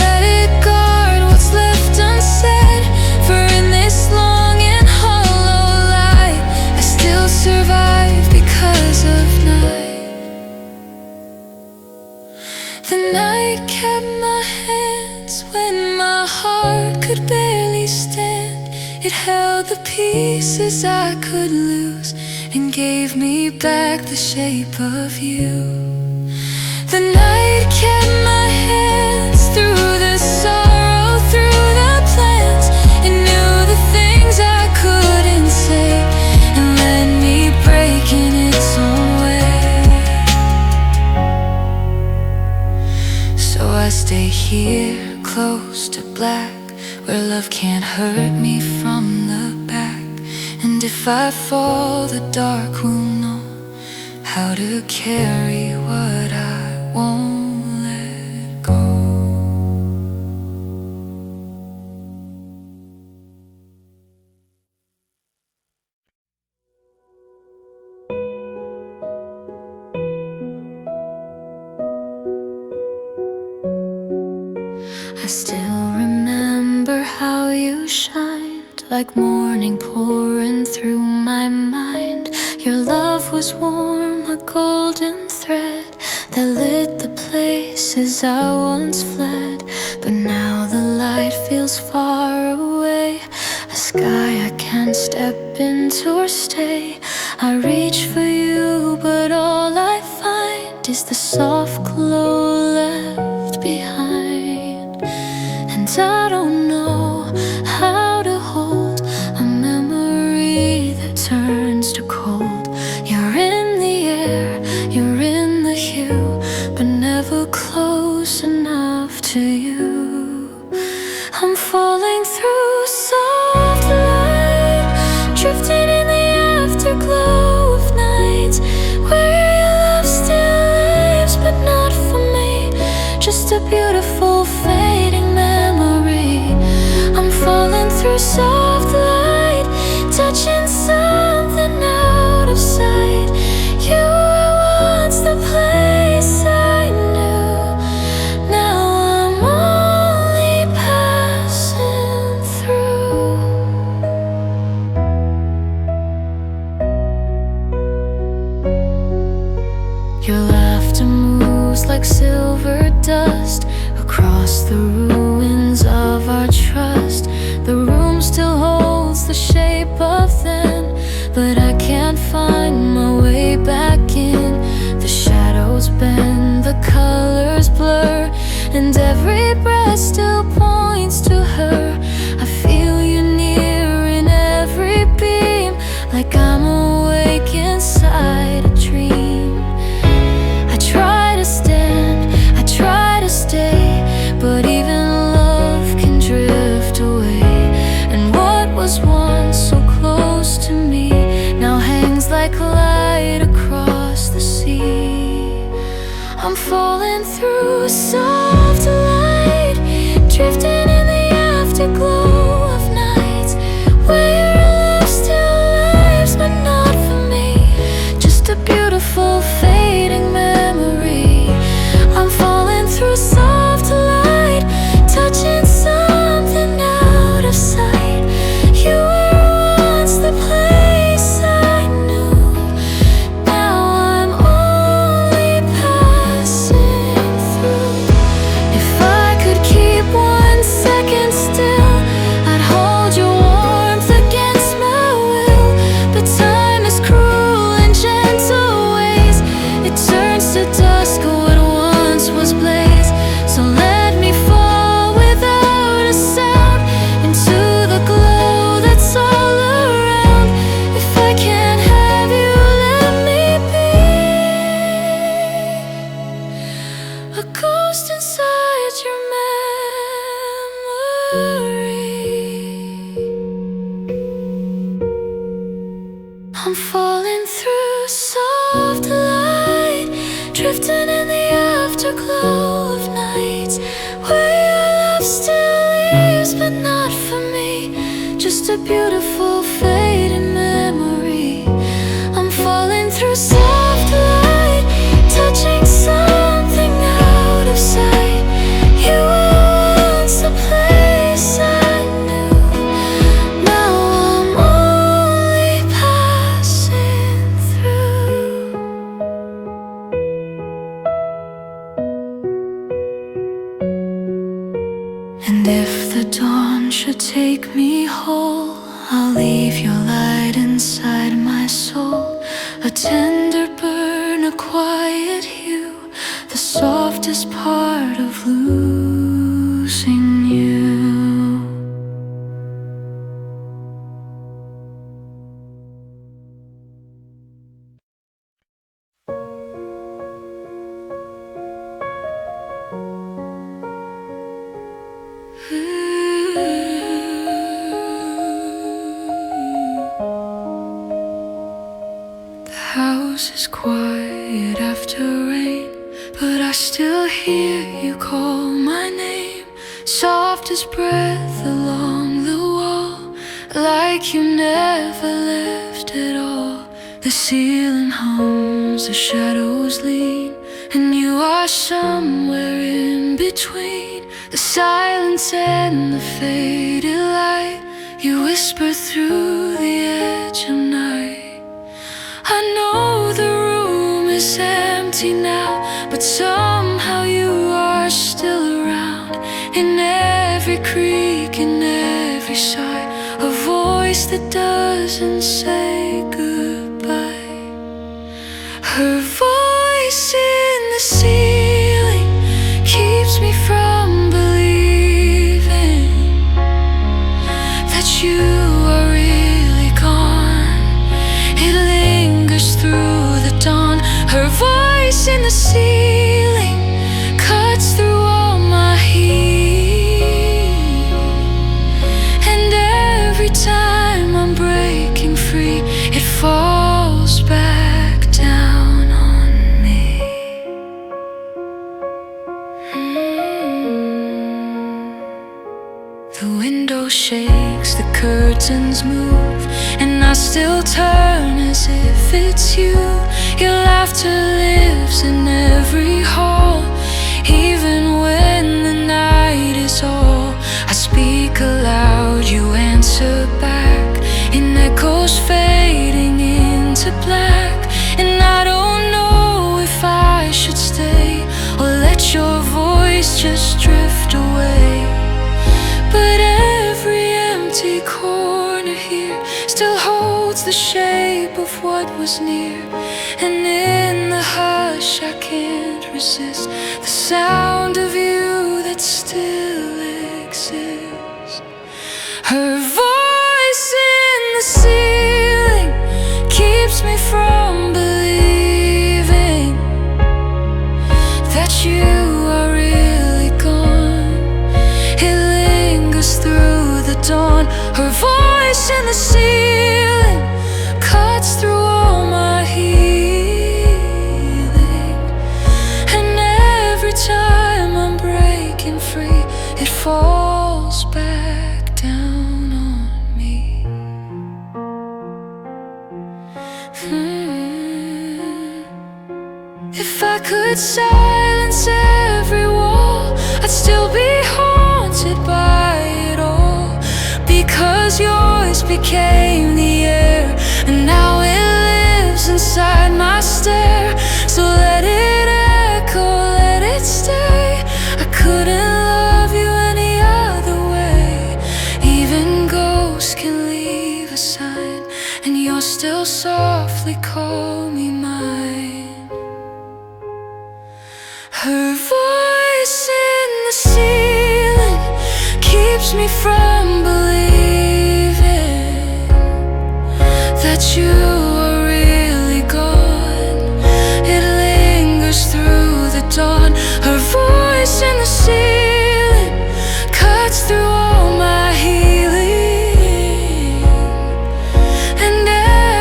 let it guard what's left unsaid. For in this long and hollow light, I still survive because of night. The night kept my hands when my heart could barely stand. It held the pieces I could lose and gave me back the shape of you. The night kept my hands through the sorrow, through the plans. It knew the things I couldn't say and let me break in its own way. So I stay here close to black, where love can't hurt me from the back. And if I fall, the dark will know how to carry what I won't let go. I still remember how you shined like morning pouring through my mind. Your love was warm, a golden thread that lit the places I once fled. But now the light feels far away, a sky I can't step into or stay. I reach for you, but all I find is the soft glow left behind. And I don't know how to hold a memory that turns to cold. You're in the air, you're in the hue, but never close enough to you. I'm falling through soft light, drifting in the afterglow of nights where your love still lives, but not for me, just a beautiful fading memory. I'm falling through soft light, touching something out of sight. You were once the place I knew, now I'm only passing through. Your laughter moves like silver dust across the ruins of our trust. The room still and every breath still points to her. I feel you near in every beam, like I'm awake inside a dream. I try to stand, I try to stay, but even love can drift away. And what was once so close to me now hangs like light across the sea. I'm falling through soft light, drifting in the afterglow of nights where your love still lives, but not for me, just a beautiful fading memory. I'm falling through soft light, touching something out of sight. You were once the place I knew, now I'm only passing through. If I could keep 1 second still, I'd hold your warmth against my will. But time is cruel in gentle ways, it turns to dusk what once was blaze. So let me fall without a sound into the glow that's all around. If I can't have you, let me be a ghost inside your memory. I'm falling through soft light, drifting in the afterglow of nights where your love still lives, but not for me, just a beautiful fading memory. I'm falling through soft light, touching something out of sight. You were once the place I knew, now I'm only passing through. And if the dawn should take me whole, I'll leave your light inside my soul, a tender burn, a quiet hue, the softest part of losing you. The house is quiet after rain, but I still hear you call my name, soft as breath along the wall, like you never left at all. The ceiling hums, the shadows lean, and you are somewhere in between the silence and the faded light. You whisper through the edge of night. I know the room is empty now, but somehow you are still around. In every creak, in every sigh, a voice that doesn't say goodbye. Her voice in the ceiling keeps me from believing that you are really gone. It lingers through the dawn. Her voice in the ceiling cuts through all my heat, and every time I'm breaking free, it falls back down on me. The window shakes, the curtains move, and I still turn as if it's you. Your laughter lives in every hall, even when the night is all. I speak aloud, you answer back, in echoes fading into black. And I don't know if I should stay or let your voice just drift away. But every empty corner here still holds the shape of what was near. And in the hush I can't resist the sound of you that still exists. Her voice in the ceiling keeps me from believing that you are really gone. It lingers through the dawn. Her voice in the ceiling cuts through all my healing, and every time I'm breaking free, it falls back down on me. If I could silence every wall, I'd still be haunted by it all, because yours became the air, and now it lives inside my stare. So let it echo, let it stay. I couldn't love you any other way. Even ghosts can leave a sign, and you'll still softly call me mine. Her voice in the ceiling keeps me from believing that you are really gone. It lingers through the dawn. Her voice in the ceiling cuts through all my healing, and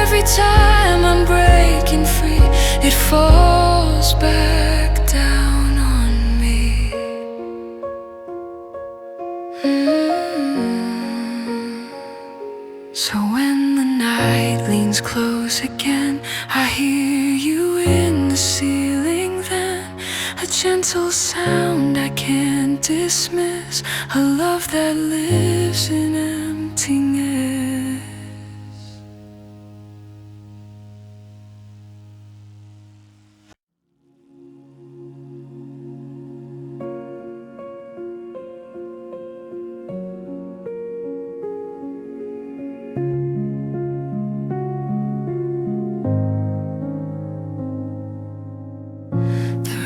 every time I'm breaking free, it falls back down on me. So when the night leans close again, I hear you in the ceiling then, a gentle sound I can't dismiss, a love that lives in emptiness.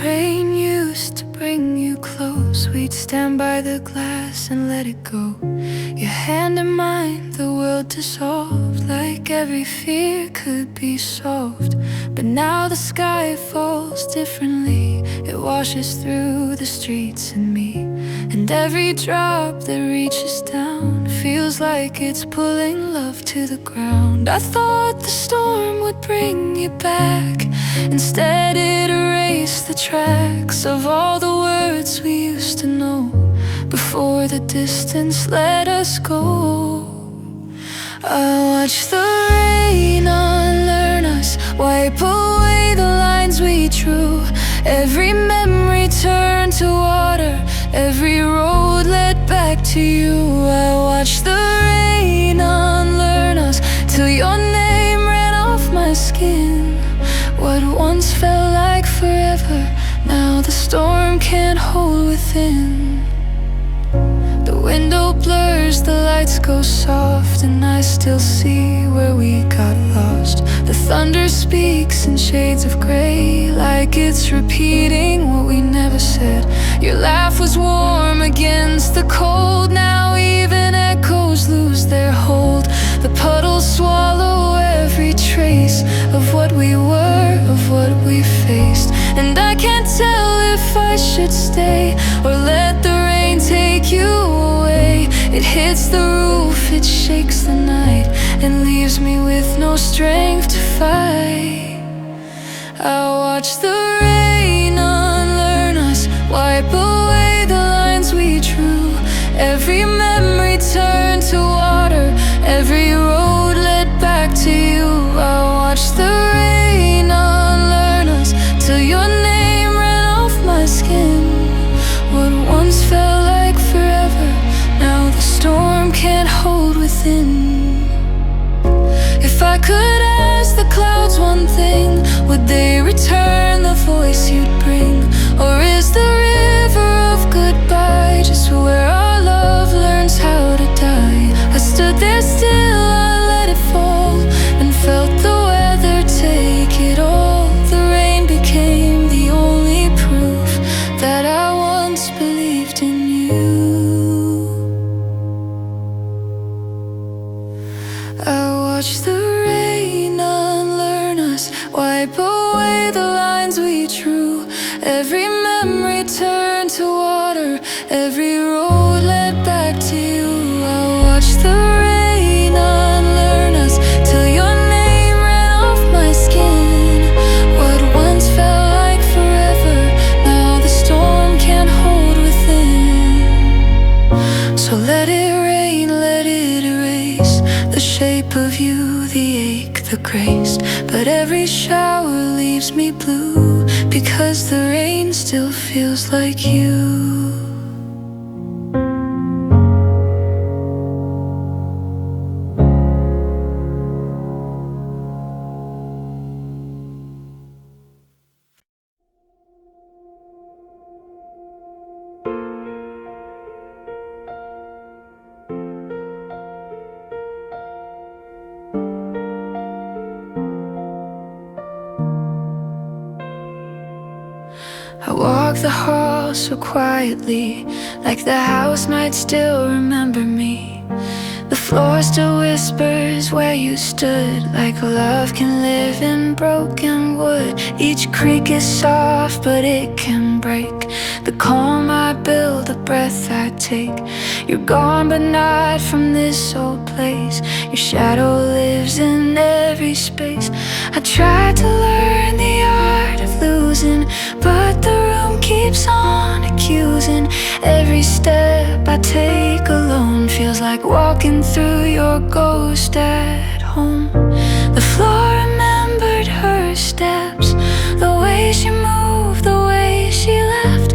Rain used to bring you close. We'd stand by the glass and let it go. Your hand in mine, the world dissolved, like every fear could be solved. But now the sky falls differently. It washes through the streets and me, and every drop that reaches down feels like it's pulling love to the ground. I thought the storm would bring you back. Instead it erased the tracks of all the words we used to know before the distance let us go. I watch the rain unlearn us, wipe away the lines we drew. Every memory turned to water, every road led back to you. I watch the rain unlearn us till your name ran off my skin. What once felt like forever, now the storm can't hold within. The window blurs, the lights go soft, and I still see where we got lost. The thunder speaks in shades of gray, like it's repeating what we never said. Your laugh was warm against the cold, now even echoes lose their hold. The puddles swallow every trace of what we were, of what we faced. And I can't tell if I should stay or let the rain take you away. It hits the roof, it shakes the night, and leaves me with no strength to fight. I watch the rain unlearn us, wipe away the lines we drew. Every memory turned to water, every road led back to you. I watch the rain unlearn us till your name ran off my skin. What once felt like forever, now the storm can't hold within. If I could ask the clouds one thing, would they return the voice you'd bring? Or is the river of goodbye just where our love learns how to die? I stood there still, I let it fall, and felt the weather take it all. The rain became the only proof that I once believed in So let it rain, let it erase the shape of you, the ache, the grace. But every shower leaves me blue, because the rain still feels like you. I walk the halls so quietly, like the house might still remember me. The floor still whispers where you stood, like love can live in broken wood. Each creak is soft, but it can break. The calm I build, the breath I take. You're gone, but not from this old place. Your shadow lives in every space. I tried to learn the art of losing, but the room keeps on accusing. Every step I take alone feels like walking through your ghost at home. The floor remembered her steps, the way she moved, the way she left.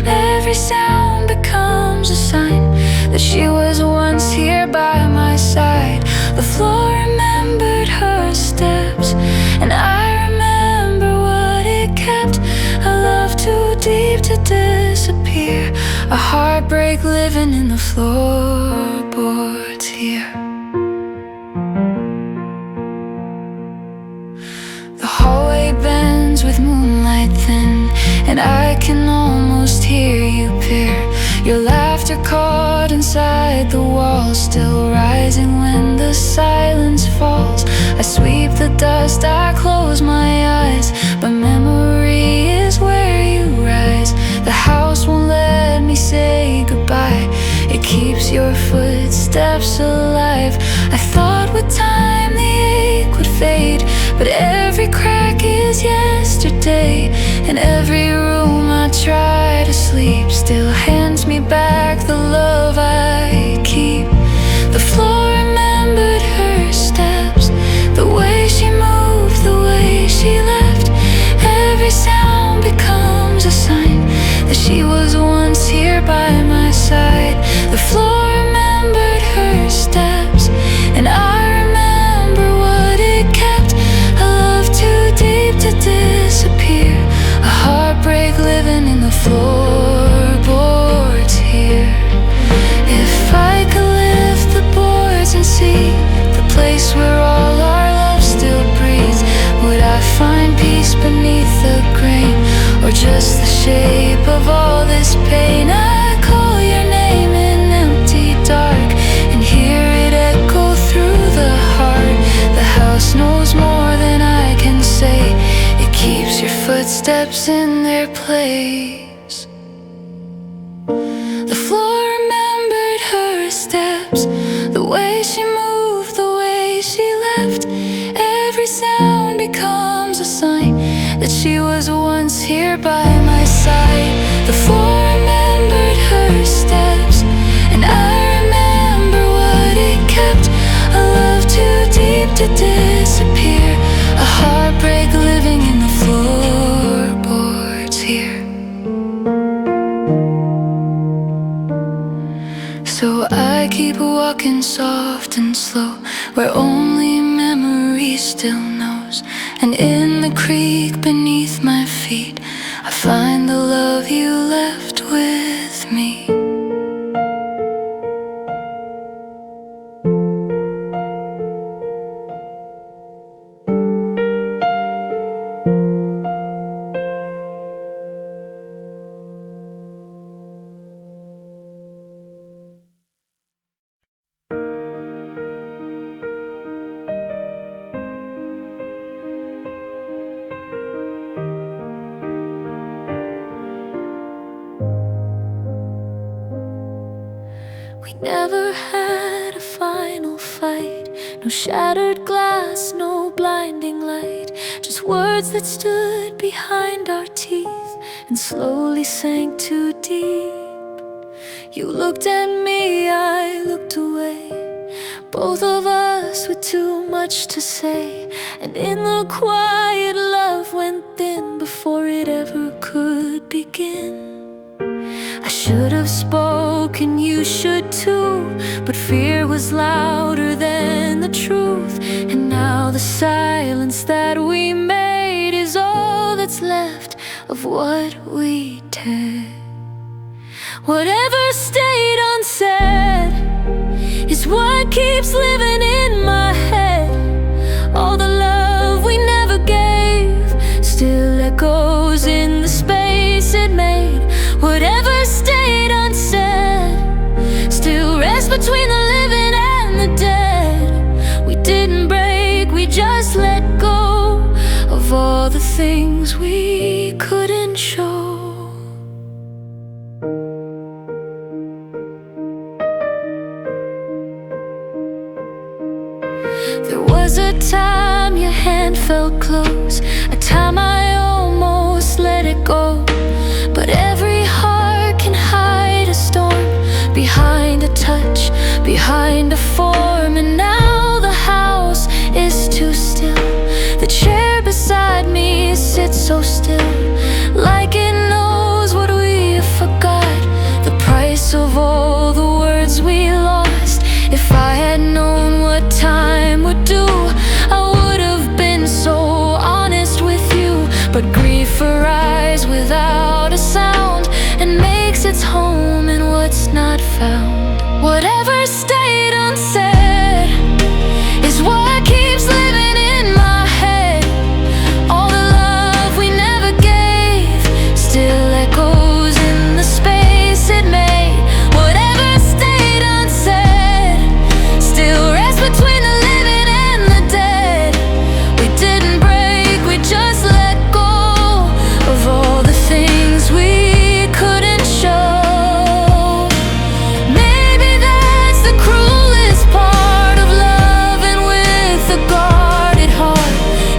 Every sound becomes a sign that she was once here by my side. The floor remembered her steps, and I remember what it kept. A love too deep to disappear, a heartbreak living in the floorboards here. The hallway bends with moonlight thin, and I can almost hear you peer. Your laughter caught inside the walls, still rising when the silence falls. I sweep the dust, I close my eyes, but memory is where you rise. The house won't let me say goodbye, it keeps your footsteps alive. I thought with time the ache would fade, but every crack is yesterday. And every room I try to sleep still hands me back the love I keep. The floor remembered her steps, the way she moved, the way she left. Every sound becomes a sign that she was once here by my side. The floor remembered her steps, and I remember what it kept. A love too deep to disappear, a heartbreak living in the floorboards here. If I could lift the boards and see the place where all our love still breathes, would I find peace beneath the grain, or just the shape of all this pain? I call your name in empty dark and hear it echo through the heart. The house knows more than I can say, it keeps your footsteps in their place. The floor remembered her steps, the way she moved, the way she left. Every sound becomes a sign that she was once here by my side. The floor remembered her steps, and I remember what it kept. A love too deep to disappear, a heartbreak living in the floorboards here. So I keep walking soft and slow, where only memory still knows. And in the creek beneath my feet, I find the love you left with me. We never had a final fight, no shattered glass, no blinding light, just words that stood behind our teeth and slowly sank too deep. You looked at me, both of us with too much to say, and in the quiet love went thin before it ever could begin. I should have spoken, you should too, but fear was louder than the truth. And now the silence that we made is all that's left of what we did. Whatever stayed unsaid is what keeps living in my head. All the love we never gave still echoes in the space it made. Whatever stayed unsaid still rests between the living and the dead. We didn't break, we just let go of all the things we couldn't show. There was a time your hand felt close, a time I almost let it go. But every heart can hide a storm behind a touch, behind a form. And now the house is too still. The chair beside me sits so still, like it knows what we forgot, the price of all the words we lost. If I had known what time would do, I would have been so honest with you. But grief arrives without a sound and makes its home in what's not found. Whatever stayed unsaid is what keeps living in my head. All the love we never gave still echoes in the space it made. Whatever stayed unsaid still rests between the living and the dead. We didn't break, we just let go of all the things we couldn't show. Maybe that's the cruelest part of loving with a guarded heart.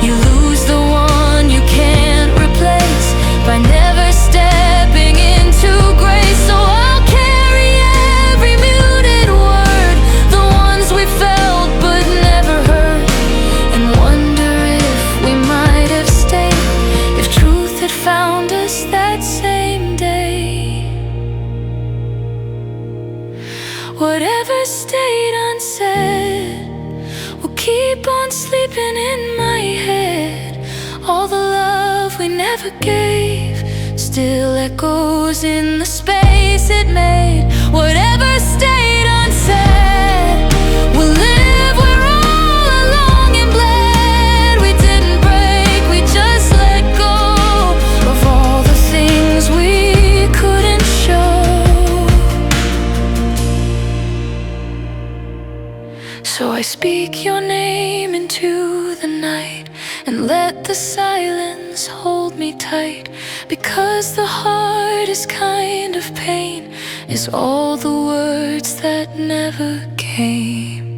You lose the one you can't replace by never stepping into grace. So I'll carry every muted word, the ones we felt but never heard, and wonder if we might have stayed if truth had found us that same day. Whatever stayed unsaid will keep on sleeping in my head. All the love we never gave still echoes in the space it made. Whatever stayed unsaid will live where all along and bled. We didn't break, we just let go of all the things we couldn't show. So I speak your name into the night and let the silence hold me tight, because the hardest kind of pain is all the words that never came.